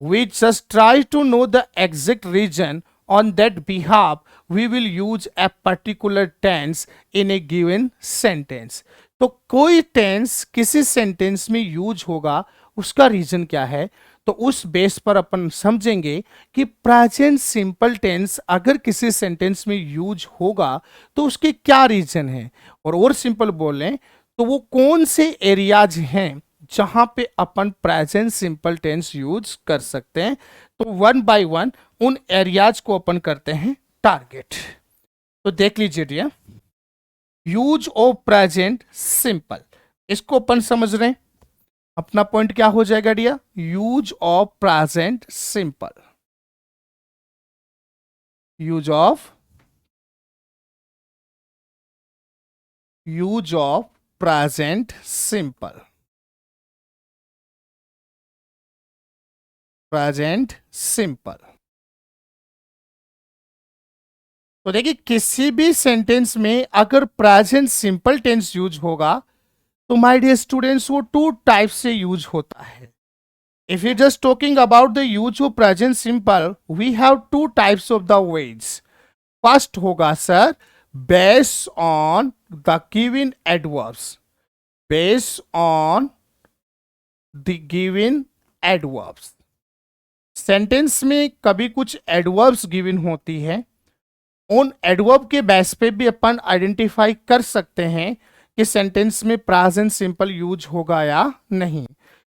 We just try to know the exact reason. On that behalf, we will use a particular tense in a given sentence. तो कोई टेंस किसी सेंटेंस में यूज होगा, उसका रीजन क्या है, तो उस बेस पर अपन समझेंगे कि प्रेजेंट सिंपल टेंस अगर किसी सेंटेंस में यूज होगा तो उसके क्या रीजन है, और सिंपल बोलें तो वो कौन से एरियाज हैं जहां पे अपन प्रेजेंट सिंपल टेंस यूज कर सकते हैं। तो वन बाय वन उन एरियाज को अपन करते हैं टारगेट। तो देख लीजिए dear, use of present simple, इसको अपन समझ रहे हैं। अपना पॉइंट क्या हो जाएगा dear, use of present simple, use of present simple, present simple. तो देखिए किसी भी सेंटेंस में अगर प्रेजेंट सिंपल टेंस यूज होगा तो माय डियर स्टूडेंट्स वो 2 टाइप से यूज होता है। If you just talking about the use of present simple, we have 2 types of the ways. First होगा sir based on the given adverbs, based on the given adverbs. Sentence में कभी कुछ adverbs given होती है, उन adverb के base पे भी अपन आइडेंटिफाई कर सकते हैं कि सेंटेंस में प्रेजेंट सिंपल यूज होगा या नहीं।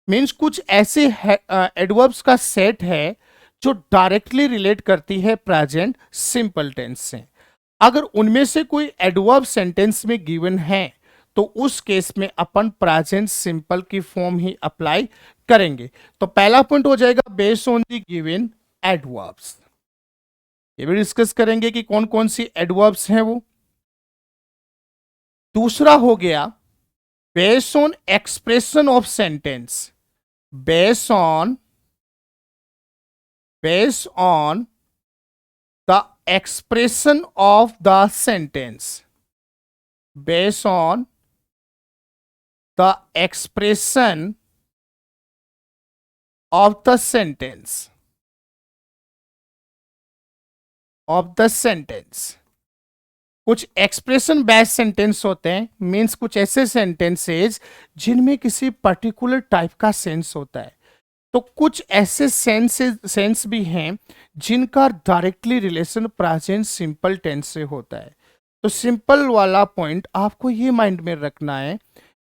मींस कुछ ऐसे एडवर्ब्स का सेट है जो डायरेक्टली रिलेट करती है प्रेजेंट सिंपल टेंस से। अगर उनमें से कोई एडवर्ब सेंटेंस में गिवन है तो उस केस में अपन प्रेजेंट सिंपल की फॉर्म ही अप्लाई करेंगे। तो पहला पॉइंट हो जाएगा based on the given adverbs. ये भी डिस्कस करेंगे कि कौन कौन सी एडवर्ब्स हैं वो। दूसरा हो गया based on expression of sentence, based on the expression of the sentence, based on the expression of the sentence, of the sentence। कुछ एक्सप्रेशन बेस्ड सेंटेंस होते हैं, मीन्स कुछ ऐसे सेंटेंसेज जिनमें किसी पर्टिकुलर टाइप का सेंस होता है। तो कुछ ऐसे सेंस भी हैं जिनका directly relation present simple tense से होता है। तो सिंपल वाला पॉइंट आपको ये माइंड में रखना है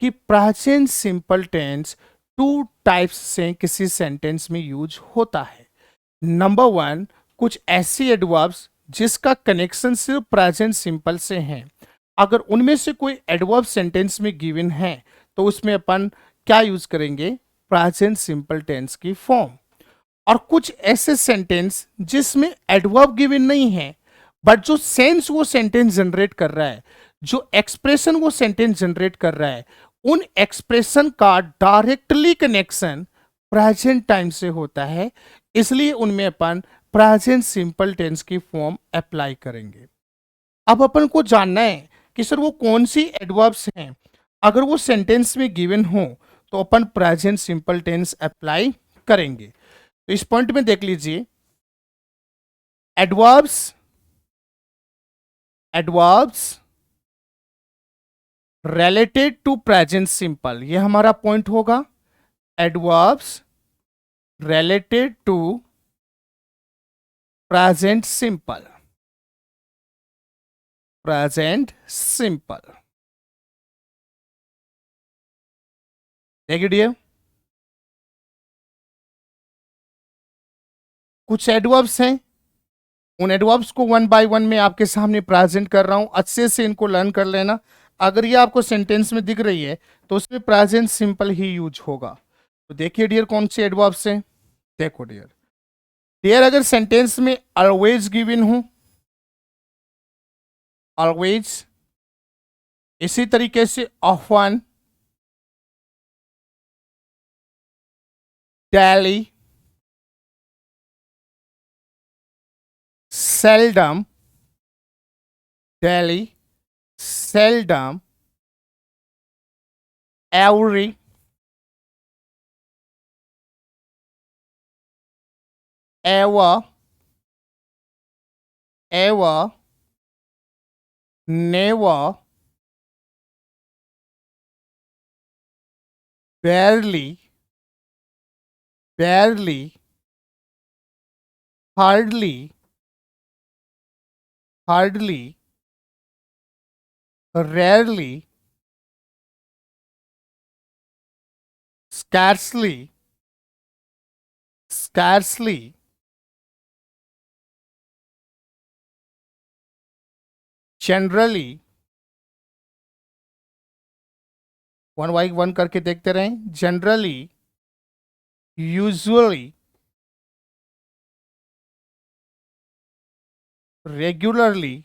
कि present simple tense two types से किसी सेंटेंस में यूज होता है। नंबर वन, कुछ ऐसी एडवर्ब्स जिसका कनेक्शन सिर्फ प्रेजेंट सिंपल से है। अगर उनमें से कोई एडवर्ब सेंटेंस में गिवन है तो उसमें अपन क्या यूज करेंगे, प्रेजेंट सिंपल टेंस की फॉर्म। और कुछ ऐसे सेंटेंस जिसमें एडवर्ब गिवन नहीं है बट जो सेंस वो सेंटेंस जनरेट कर रहा है, जो एक्सप्रेशन वो सेंटेंस जनरेट कर रहा है, उन एक्सप्रेशन का डायरेक्टली कनेक्शन प्रेजेंट टाइम से होता है, इसलिए उनमें अपन प्रेजेंट सिंपल टेंस की फॉर्म अप्लाई करेंगे। अब अपन को जानना है कि सर वो कौन सी एडवर्ब्स हैं, अगर वो सेंटेंस में गिवन हो तो अपन प्रेजेंट सिंपल टेंस अप्लाई करेंगे। तो इस पॉइंट में देख लीजिए, adverbs related to present simple, ये हमारा पॉइंट होगा। Adverbs related to present simple, देखिए डियर, कुछ एडवर्ब्स हैं, उन एडवर्ब्स को वन बाय वन में आपके सामने प्रेजेंट कर रहा हूं, अच्छे से इनको लर्न कर लेना। अगर ये आपको सेंटेंस में दिख रही है तो उसमें प्रेजेंट सिंपल ही यूज होगा। तो देखिए डियर कौन से एडवर्ब्स हैं। देखो डियर, अगर सेंटेंस में ऑलवेज गिवन हो, ऑलवेज, इसी तरीके से often, daily, seldom, every, ever, never, barely, hardly, rarely, scarcely, generally, one by one करके देखते रहें। Generally, usually, regularly,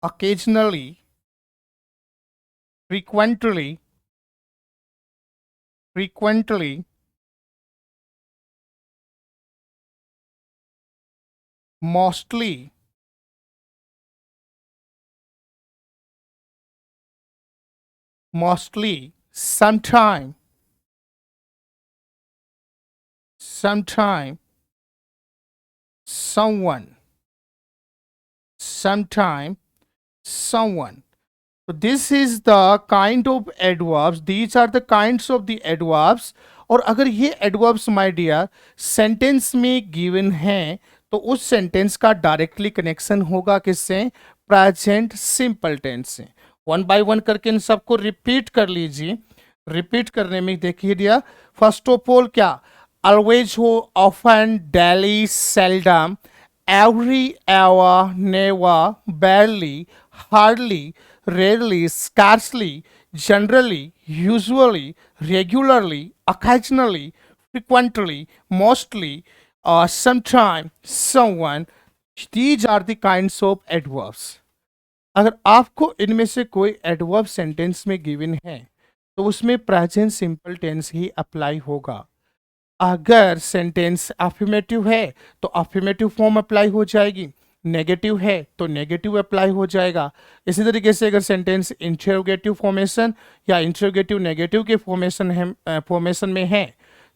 occasionally, frequently, mostly, sometime, someone, so this is the kind of adverbs, these are the kinds of the adverbs। और अगर ये adverbs my dear sentence में given हैं तो उस सेंटेंस का डायरेक्टली कनेक्शन होगा किससे, प्रेजेंट सिंपल टेंस से। वन बाय वन करके इन सबको रिपीट कर लीजिए। रिपीट करने में देखिए डियर, फर्स्ट ऑफ ऑल क्या, ऑलवेज हो, often, daily, seldom, every, ever, never, barely, hardly, rarely, scarcely, generally, usually, regularly, occasionally, frequently, mostly, sometime, someone, these are the kinds of adverbs। अगर आपको इनमें से कोई एडवर्ब सेंटेंस में given है तो उसमें प्रेजेंट सिंपल टेंस ही अप्लाई होगा। अगर सेंटेंस अफर्मेटिव है तो अफर्मेटिव फॉर्म अप्लाई हो जाएगी, नेगेटिव है तो नेगेटिव अप्लाई हो जाएगा। इसी तरीके से अगर सेंटेंस इंटरोगेटिव फॉर्मेशन या इंटरोगेटिव नेगेटिव के फॉर्मेशन में है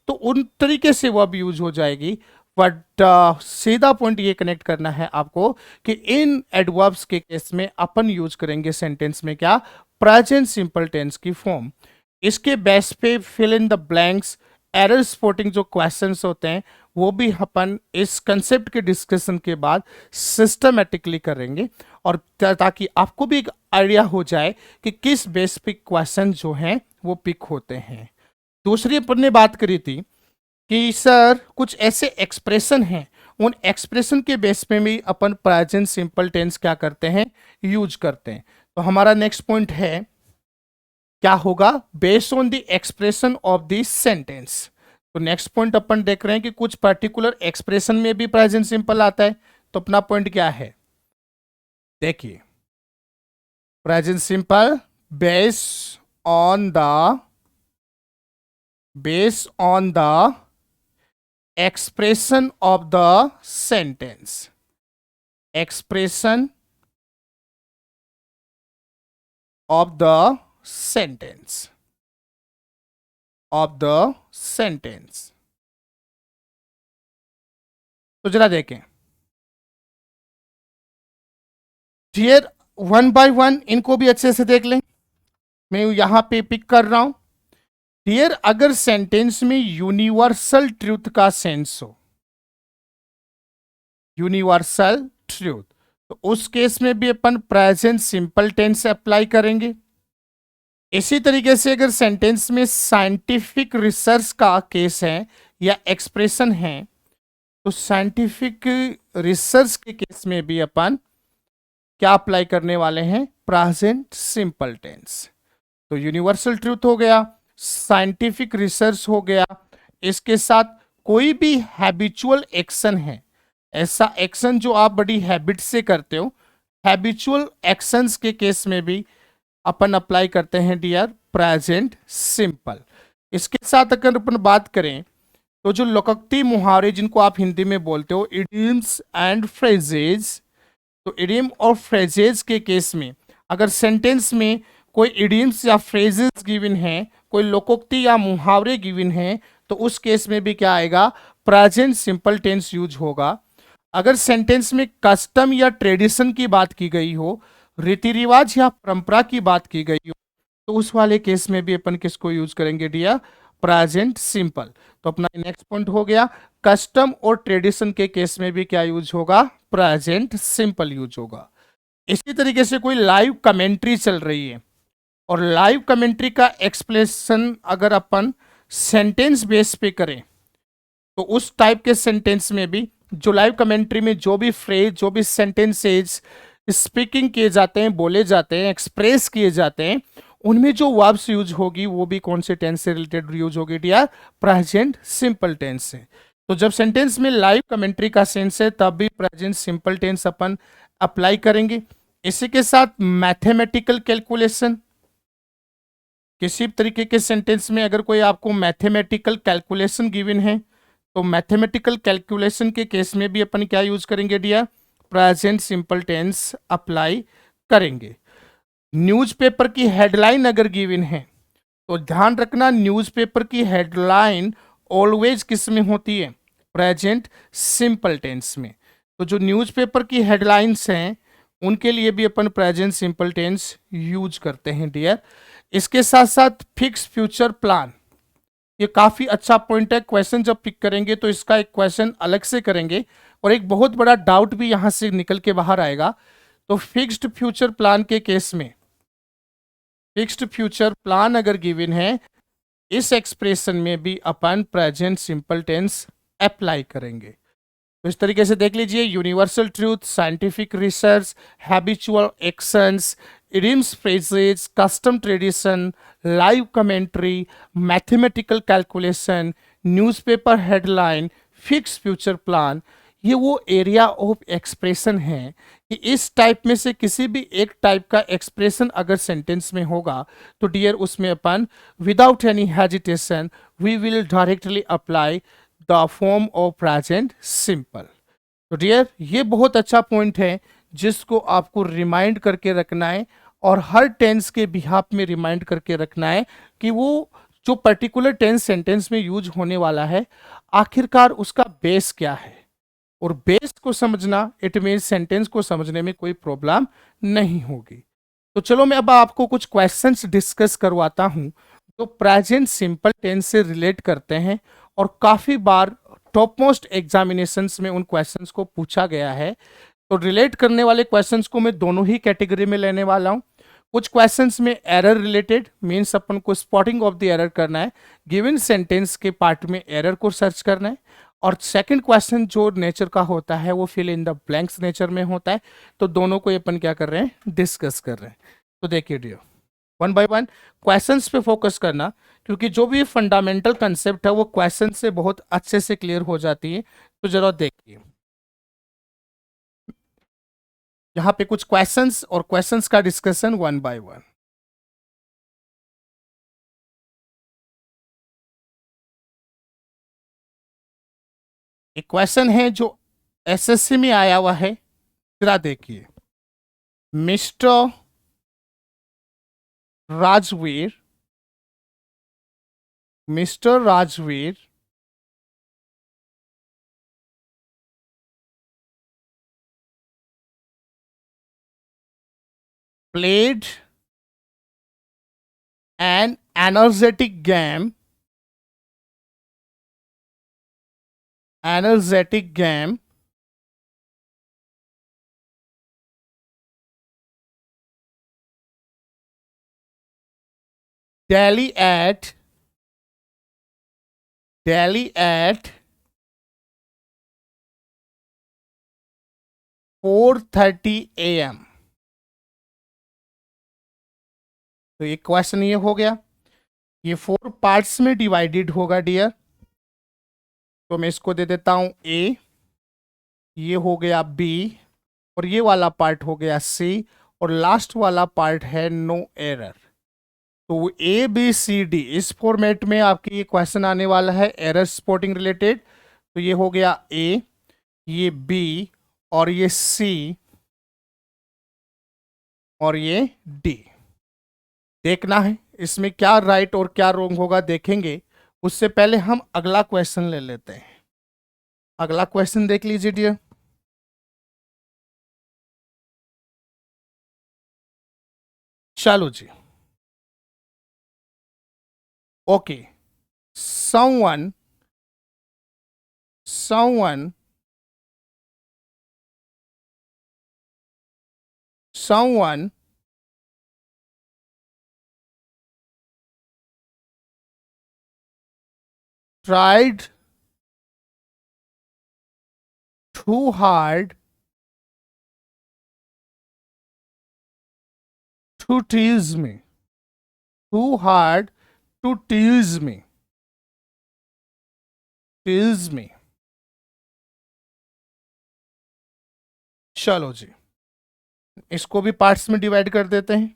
तो उन तरीके से वो अब यूज हो जाएगी। बट सीधा पॉइंट ये कनेक्ट करना है आपको कि इन एडवर्ब्स के केस में अपन यूज करेंगे सेंटेंस में क्या, प्रेजेंट सिंपल टेंस की फॉर्म। इसके बेस पे fill in the blanks, error spotting जो क्वेश्चंस होते हैं वो भी अपन इस कंसेप्ट के डिस्कशन के बाद सिस्टमेटिकली करेंगे, और ताकि आपको भी एक आइडिया हो जाए कि किस बेस पे क्वेश्चन जो हैं वो पिक होते हैं। दूसरी अपन ने बात करी थी कि सर कुछ ऐसे एक्सप्रेशन हैं, उन एक्सप्रेशन के बेस पे भी अपन प्रेजेंट सिंपल टेंस क्या करते हैं, यूज करते हैं। तो हमारा नेक्स्ट पॉइंट है क्या होगा, based on the expression of this sentence. तो नेक्स्ट पॉइंट अपन देख रहे हैं कि कुछ पर्टिकुलर एक्सप्रेशन में भी प्रेजेंट सिंपल आता है। तो अपना पॉइंट क्या है, देखिए, present simple based on the expression of the sentence, expression of the sentence, तो जरा देखें डियर, वन बाय वन इनको भी अच्छे से देख लें। मैं यहां पे पिक कर रहा हूं डियर, अगर सेंटेंस में यूनिवर्सल ट्रूथ का सेंस हो, यूनिवर्सल ट्रूथ, तो उस केस में भी अपन प्रेजेंट सिंपल टेंस अप्लाई करेंगे। इसी तरीके से अगर सेंटेंस में साइंटिफिक रिसर्च का केस है या एक्सप्रेशन है, तो साइंटिफिक रिसर्च के केस में भी अपन क्या अप्लाई करने वाले हैं, प्रेजेंट सिंपल टेंस। तो यूनिवर्सल ट्रूथ हो गया, साइंटिफिक रिसर्च हो गया, इसके साथ कोई भी हैबिचुअल एक्शन है, ऐसा एक्शन जो आप बड़ी हैबिट से करते हो, हैबिचुअल एक्शंस के केस में भी अपन अप्लाई करते हैं डियर प्रेजेंट सिंपल। इसके साथ अगर अपन बात करें तो जो लोकोक्ति मुहावरे जिनको आप हिंदी में बोलते हो, इडियम्स एंड फ्रेजेज, तो इडियम और फ्रेजेज के केस में अगर सेंटेंस में कोई इडियम्स या फ्रेजेस गिवन है, कोई लोकोक्ति या मुहावरे गिवन है, तो उस केस में भी क्या आएगा, प्रेजेंट सिंपल टेंस यूज होगा। अगर सेंटेंस में कस्टम या ट्रेडिशन की बात की गई हो, रीति रिवाज या परंपरा की बात की गई हो, तो उस वाले केस में भी अपन किसको यूज करेंगे डियर, प्रेजेंट सिंपल। तो अपना नेक्स्ट पॉइंट हो गया, कस्टम और ट्रेडिशन के केस में भी क्या यूज होगा, प्रेजेंट सिंपल यूज होगा। इसी तरीके से कोई लाइव कमेंट्री चल रही है और लाइव कमेंट्री का एक्सप्लेनेशन अगर अपन सेंटेंस बेस पे करें, तो उस टाइप के सेंटेंस में भी जो लाइव कमेंट्री में जो भी फ्रेज, जो भी सेंटेंसेज स्पीकिंग किए जाते हैं, बोले जाते हैं, एक्सप्रेस किए जाते हैं, उनमें जो वर्ब्स यूज होगी वो भी कौन से टेंस से रिलेटेड यूज होगी डियर, प्रेजेंट सिंपल टेंस से। तो जब सेंटेंस में लाइव कमेंट्री का सेंस है तब भी प्रेजेंट सिंपल टेंस अपन अप्लाई करेंगे। इसी के साथ मैथमेटिकल कैलकुलेशन, किसी तरीके के सेंटेंस में अगर कोई आपको मैथमेटिकल कैलकुलेशन गिवन है, तो मैथमेटिकल कैलकुलेशन के केस में भी अपन क्या यूज करेंगे dear, present simple tense apply करेंगे। न्यूज़पेपर की हेडलाइन अगर गिवन है, तो ध्यान रखना न्यूज़पेपर की हेडलाइन ऑलवेज किस में होती है, प्रेजेंट सिंपल टेंस में। तो जो न्यूज़पेपर की हेडलाइंस हैं उनके लिए भी अपन प्रेजेंट सिंपल टेंस यूज करते हैं डियर। इसके साथ साथ फिक्स फ्यूचर प्लान, ये काफी अच्छा पॉइंट है। क्वेश्चन जब पिक करेंगे तो इसका एक क्वेश्चन अलग से करेंगे और एक बहुत बड़ा डाउट भी यहां से निकल के बाहर आएगा। तो फिक्स्ड फ्यूचर प्लान के केस में, फिक्स्ड फ्यूचर प्लान अगर गिवन है, इस एक्सप्रेशन में भी अपन प्रेजेंट सिंपल टेंस अप्लाई करेंगे। तो इस तरीके से देख लीजिए, universal truth, scientific research, habitual actions, idioms phrases, custom tradition, live commentary, mathematical calculation, newspaper headline, fix future plan, ये वो एरिया ऑफ एक्सप्रेशन है कि इस टाइप में से किसी भी एक टाइप का एक्सप्रेशन अगर सेंटेंस में होगा तो डियर उसमें अपन without any hesitation we will directly apply the form of present simple. तो डियर ये बहुत अच्छा पॉइंट है जिसको आपको रिमाइंड करके रखना है और हर टेंस के बिहाफ में रिमाइंड करके रखना है कि वो जो पर्टिकुलर टेंस सेंटेंस में यूज होने वाला है आखिरकार उसका बेस क्या है। और बेस को समझना इट मीन सेंटेंस को समझने में कोई प्रॉब्लम नहीं होगी। तो चलो मैं अब आपको कुछ क्वेश्चंस डिस्कस करवाता हूं जो प्रेजेंट सिंपल टेंस से रिलेट करते हैं और काफी बार टॉप मोस्ट एग्जामिनेशंस में उन क्वेश्चंस को पूछा गया है। तो रिलेट करने वाले क्वेश्चंस को मैं दोनों ही कैटेगरी में लेने वाला हूं। कुछ क्वेश्चंस में एरर रिलेटेड मीन्स अपन को स्पॉटिंग ऑफ द एरर करना है, गिवन सेंटेंस के पार्ट में एरर को सर्च करना है। और सेकंड क्वेश्चन जो नेचर का होता है वो fill in the blanks nature में होता है। तो दोनों को अपन क्या कर रहे हैं, डिस्कस कर रहे हैं। तो देखिए dear one by one questions पे फोकस करना क्योंकि जो भी फंडामेंटल कंसेप्ट है वो क्वेश्चन से बहुत अच्छे से क्लियर हो जाती है। तो जरा देखिए यहाँ पे कुछ क्वेश्चंस और क्वेश्चंस का डिस्कशन वन बाय वन। एक क्वेश्चन है जो एसएससी में आया हुआ है, जरा देखिए। Mister Rajveer, mister Rajveer played an energetic game, energetic game daily at daily at 4:30 AM। तो ये क्वेश्चन ये हो गया। ये 4 पार्ट्स में डिवाइडेड होगा डियर। तो मैं इसको दे देता हूं ए, ये हो गया बी और ये वाला पार्ट हो गया सी और लास्ट वाला पार्ट है नो एरर। तो ए बी सी डी इस फॉर्मेट में आपके ये क्वेश्चन आने वाला है एरर स्पॉटिंग रिलेटेड। तो ये हो गया ए, ये बी और ये सी और ये डी। देखना है इसमें क्या राइट और क्या रॉन्ग होगा, देखेंगे। उससे पहले हम अगला क्वेश्चन ले लेते हैं। अगला क्वेश्चन देख लीजिए डियर। चलो जी okay. someone someone someone tried too hard to tease me, too hard to tease me। चलो जी इसको भी पार्ट्स में डिवाइड कर देते हैं।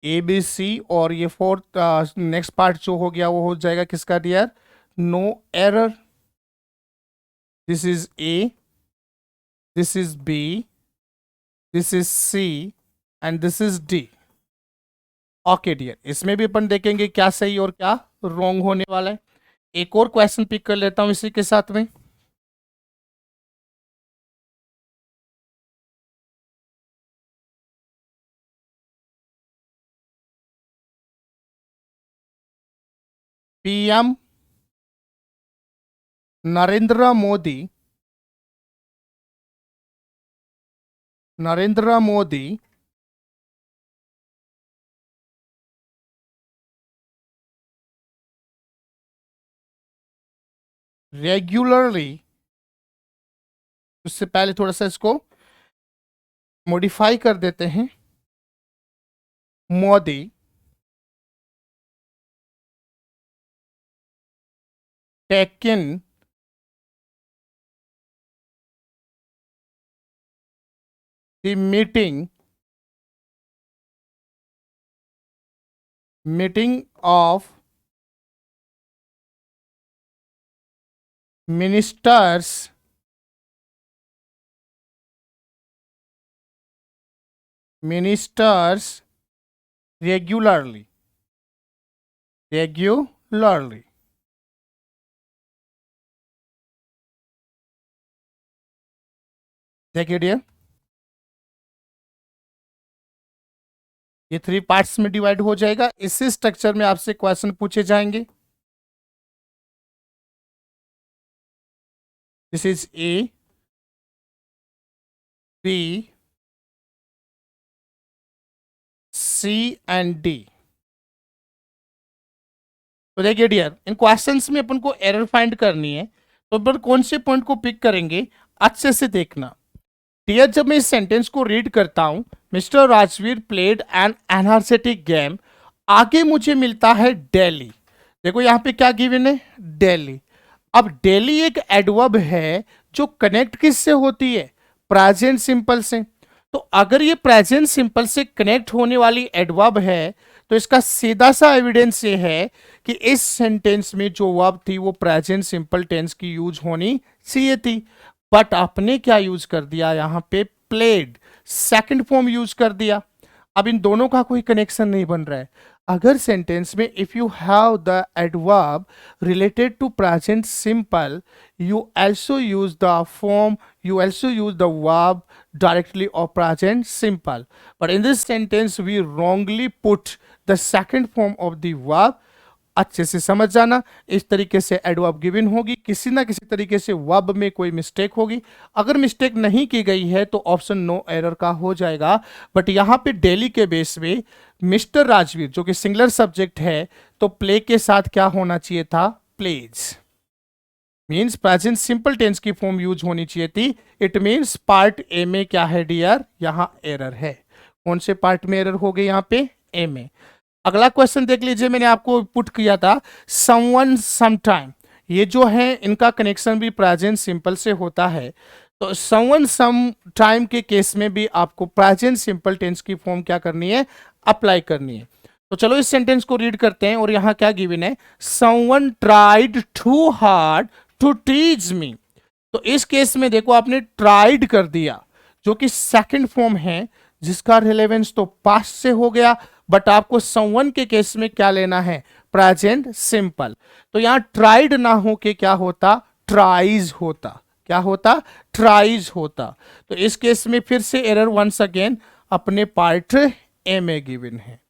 ए बी सी और ये फोर्थ नेक्स्ट पार्ट जो हो गया वो हो जाएगा किसका dear, no error. This is A, this is B, this is C and this is D. Okay dear इसमें भी अपन देखेंगे क्या सही और क्या रॉन्ग होने वाला है। एक और क्वेश्चन पिक कर लेता हूं इसी के साथ में। पीएम नरेंद्र मोदी, नरेंद्र मोदी रेगुलरली, उससे पहले थोड़ा सा इसको मॉडिफाई कर देते हैं। Modi taken the meeting of ministers regularly, regularly. देखिए डियर, ये 3 पार्ट्स में डिवाइड हो जाएगा। इसी स्ट्रक्चर में आपसे क्वेश्चन पूछे जाएंगे। This is A, B, C and D. तो देखिए डियर, इन क्वेश्चंस में अपन को एरर फाइंड करनी है, तो अपन कौन से पॉइंट को पिक करेंगे, अच्छे से देखना। डियर, जब मैं इस सेंटेंस को रीड करता हूं, mister Rajveer played an energetic game, आगे मुझे मिलता है डेली। देखो यहां पे क्या गिवन है, डेली। अब डेली एक एडवर्ब है जो कनेक्ट किससे होती है, प्रेजेंट सिंपल से। तो अगर ये प्रेजेंट सिंपल से कनेक्ट होने वाली एडवर्ब है, तो इसका सीधा सा एविडेंस ये है कि इस सेंटेंस में जो वर्ब थी वो प्रेजेंट सिंपल टेंस की यूज होनी चाहिए थी। बट आपने क्या यूज कर दिया, यहां पे प्लेड सेकंड फॉर्म यूज कर दिया। अब इन दोनों का कोई कनेक्शन नहीं बन रहा है। अगर सेंटेंस में if you have the adverb related to present simple, you also use the form, you also use the verb directly or present simple. But in this sentence we wrongly put the second form of the verb. अच्छे से समझ जाना, इस तरीके से adverb given होगी, किसी ना किसी तरीके से वर्ब में कोई मिस्टेक होगी। अगर मिस्टेक नहीं की गई है तो ऑप्शन नो एरर का हो जाएगा। बट यहाँ पे डेली के बेस में मिस्टर राजवीर जो कि सिंगुलर सब्जेक्ट है, तो प्ले के साथ क्या होना चाहिए था, plays. Means present simple tense की फॉर्म यूज होनी चाहिए थी। इट मीन्स पार्ट ए में क्या है डियर, यहाँ एरर है। कौन से पार्ट में एरर हो गई, यहाँ पे ए में। अगला क्वेश्चन देख लीजिए, मैंने आपको पुट किया था समवन समटाइम। ये जो है इनका कनेक्शन भी प्रेजेंट सिंपल से होता है। तो समवन सम टाइम के केस में भी आपको प्रेजेंट सिंपल टेंस की फॉर्म क्या करनी है, अप्लाई करनी है। तो चलो इस सेंटेंस को रीड करते हैं। और यहां क्या गिवन है, someone tried to hard to teach me. तो इस केस में देखो आपने ट्राइड कर दिया, जो कि सेकंड फॉर्म है, जिसका रिलेवेंस तो पास्ट से हो गया। बट आपको समवन के केस में क्या लेना है, प्रेजेंट सिंपल। तो यहां ट्राइड ना हो के क्या होता, ट्राइज होता। क्या होता, ट्राइज होता। तो इस केस में फिर से एरर वंस अगेन अपने पार्ट ए में गिवन है।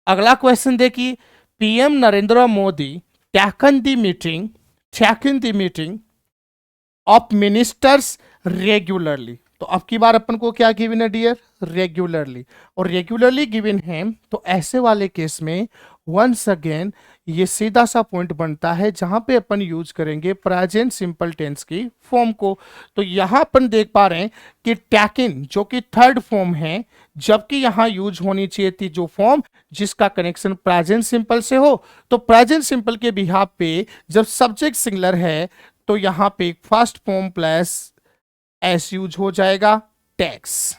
अगला क्वेश्चन देखिए, PM Narendra Modi taken the meeting of ministers regularly. तो अब की बार अपन को क्या गिवन है डियर, रेगुलरली। और रेगुलरली गिवन है, तो ऐसे वाले केस में वंस अगेन ये सीधा सा पॉइंट बनता है जहां पे अपन यूज करेंगे प्रेजेंट सिंपल टेंस की फॉर्म को। तो यहां अपन देख पा रहे हैं कि टैकिन जो कि थर्ड फॉर्म है, जबकि यहां यूज होनी चाहिए थी जो फॉर्म जिसका कनेक्शन प्रेजेंट सिंपल से हो। तो प्रेजेंट सिंपल के बिहाफ पे जब सब्जेक्ट सिंगुलर है, तो यहां पे first form plus S use हो जाएगा, टैक्स।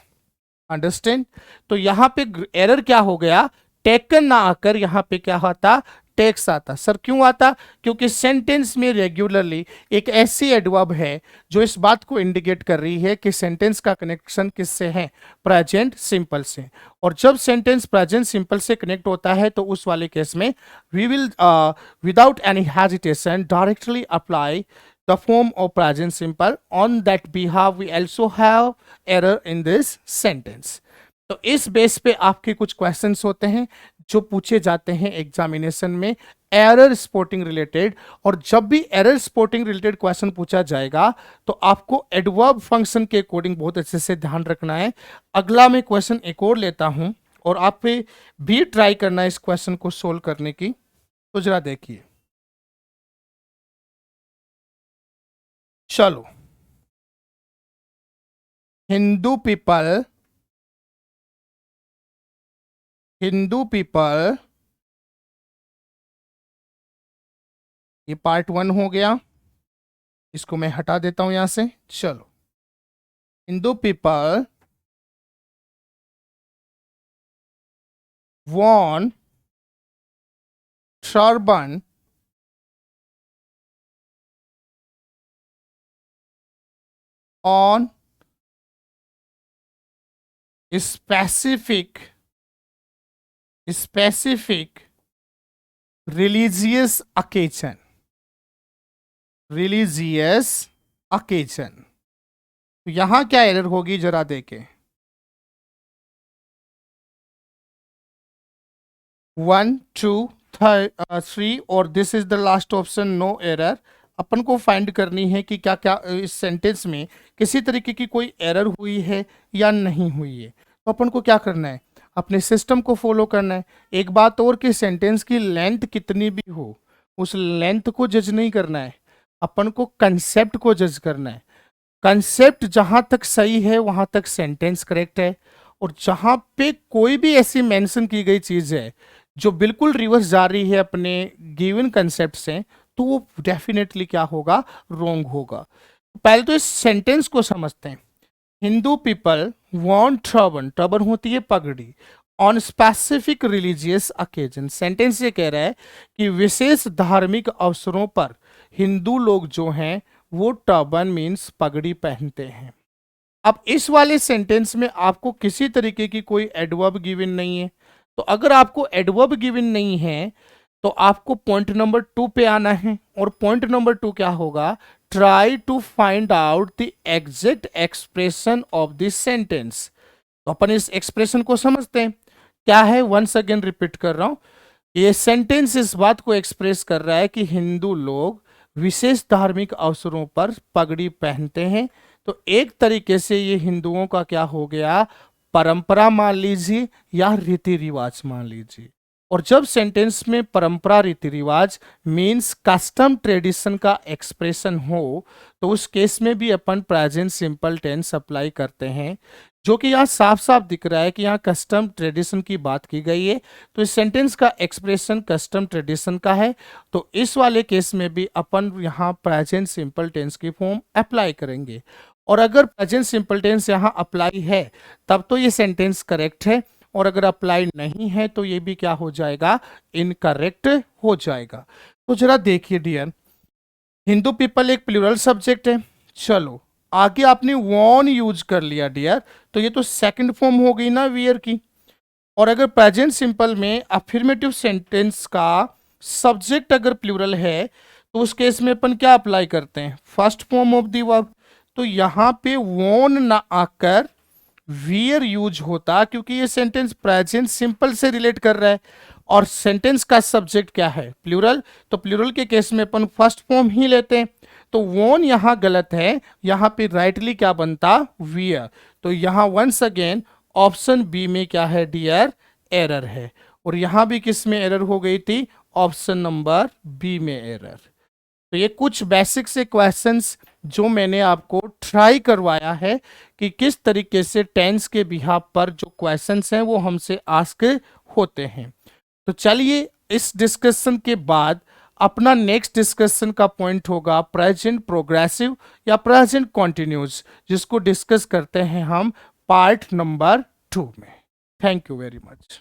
अंडरस्टैंड। तो यहां पे एरर क्या हो गया, टेकन ना आकर यहां पे क्या होता, टेक्स आता। सर क्यों आता, क्योंकि सेंटेंस में रेगुलरली एक ऐसी एडवर्ब है जो इस बात को इंडिकेट कर रही है कि सेंटेंस का कनेक्शन किससे है, प्रेजेंट सिंपल से। और जब सेंटेंस प्रेजेंट सिंपल से कनेक्ट होता है, तो उस वाले केस में we will without any hesitation directly apply the form of present simple. On that behalf we also have error in this sentence. तो इस बेस पे आपके कुछ क्वेश्चंस होते हैं जो पूछे जाते हैं एग्जामिनेशन में एरर स्पॉटिंग रिलेटेड। और जब भी एरर स्पॉटिंग रिलेटेड क्वेश्चन पूछा जाएगा, तो आपको एडवर्ब फंक्शन के अकॉर्डिंग बहुत अच्छे से ध्यान रखना है। अगला मैं क्वेश्चन एक और लेता हूं, और आप पे भी ट्राई करना है इस क्वेश्चन को सोल्व करने की। तो जरा देखिए, चलो। हिंदू पीपल, ये पार्ट 1 हो गया, इसको मैं हटा देता हूं यहां से। चलो, Hindu people won turban on specific religious occasion, religious occasion। तो यहां क्या एरर होगी जरा देखें। 1 2 3 और this is the last option, no error. अपन को फाइंड करनी है कि क्या क्या इस सेंटेंस में किसी तरीके की कोई एरर हुई है या नहीं हुई है। तो अपन को क्या करना है, अपने सिस्टम को फॉलो करना है। एक बात और कि सेंटेंस की लेंथ कितनी भी हो, उस लेंथ को जज नहीं करना है, अपन को कंसेप्ट को जज करना है। कंसेप्ट जहां तक सही है वहां तक सेंटेंस करेक्ट है, और जहां पे कोई भी ऐसी मेंशन की गई चीज है जो बिल्कुल रिवर्स जा रही है अपने गिवन कंसेप्ट से, तो वो डेफिनेटली क्या होगा, रॉन्ग होगा। पहले तो इस सेंटेंस को समझते हैं। Hindu people want turban, turban होती है पगड़ी, on specific religious occasion. Sentence ये कह रहा है कि विशेष धार्मिक अवसरों पर हिंदू लोग जो हैं वो टर्बन मीन्स पगड़ी पहनते हैं। अब इस वाले सेंटेंस में आपको किसी तरीके की कोई एडवर्ब गिवन नहीं है, तो अगर आपको एडवर्ब गिवन नहीं है तो आपको पॉइंट नंबर 2 पे आना है। और पॉइंट नंबर 2 क्या होगा, try to find out the exact expression of this sentence. तो अपन इस एक्सप्रेशन को समझते हैं क्या है। वंस अगेन रिपीट कर रहा हूं, ये सेंटेंस इस बात को एक्सप्रेस कर रहा है कि हिंदू लोग विशेष धार्मिक अवसरों पर पगड़ी पहनते हैं। तो एक तरीके से ये हिंदुओं का क्या हो गया, परंपरा मान लीजिए या रीति रिवाज मान लीजिए। और जब सेंटेंस में परंपरा रीति रिवाज मीन्स कस्टम ट्रेडिशन का एक्सप्रेशन हो, तो उस केस में भी अपन प्रेजेंट सिंपल टेंस अप्लाई करते हैं, जो कि यहाँ साफ साफ दिख रहा है कि यहाँ कस्टम ट्रेडिशन की बात की गई है। तो इस सेंटेंस का एक्सप्रेशन कस्टम ट्रेडिशन का है, तो इस वाले केस में भी अपन यहाँ प्रेजेंट सिंपल टेंस की फॉर्म अप्लाई करेंगे। और अगर प्रेजेंट सिंपल टेंस यहाँ अप्लाई है तब तो ये सेंटेंस करेक्ट है, और अगर अप्लाई नहीं है तो ये भी क्या हो जाएगा, इनकरेक्ट हो जाएगा। तो जरा देखिए डियर, हिंदू पीपल एक प्लूरल सब्जेक्ट है। चलो आगे आपने वॉन यूज कर लिया डियर, तो ये तो सेकंड फॉर्म हो गई ना वियर की। और अगर प्रेजेंट सिंपल में अफर्मेटिव सेंटेंस का सब्जेक्ट अगर प्लूरल है तो उस केस में अपन क्या अप्लाई करते हैं, first form of the verb. तो यहां पे वॉन ना आकर वियर यूज होता, क्योंकि ये सेंटेंस प्रेजेंट सिंपल से रिलेट कर रहा है और सेंटेंस का सब्जेक्ट क्या है, प्लूरल। तो प्लूरल के केस में अपन फर्स्ट फॉर्म ही लेते हैं। तो वॉन यहां गलत है, यहां पे राइटली क्या बनता, वियर। तो यहां वंस अगेन ऑप्शन बी में क्या है डियर, एरर है। और यहां भी किस में एरर हो गई थी, ऑप्शन नंबर बी में एरर। तो ये कुछ बेसिक से क्वेश्चंस जो मैंने आपको ट्राई करवाया है कि किस तरीके से टेंस के बिहाफ पर जो क्वेश्चंस हैं वो हमसे आस्क होते हैं। तो चलिए इस डिस्कशन के बाद अपना नेक्स्ट डिस्कशन का पॉइंट होगा प्रेजेंट प्रोग्रेसिव या प्रेजेंट कॉन्टिन्यूस, जिसको डिस्कस करते हैं हम पार्ट नंबर 2 में। Thank you very much.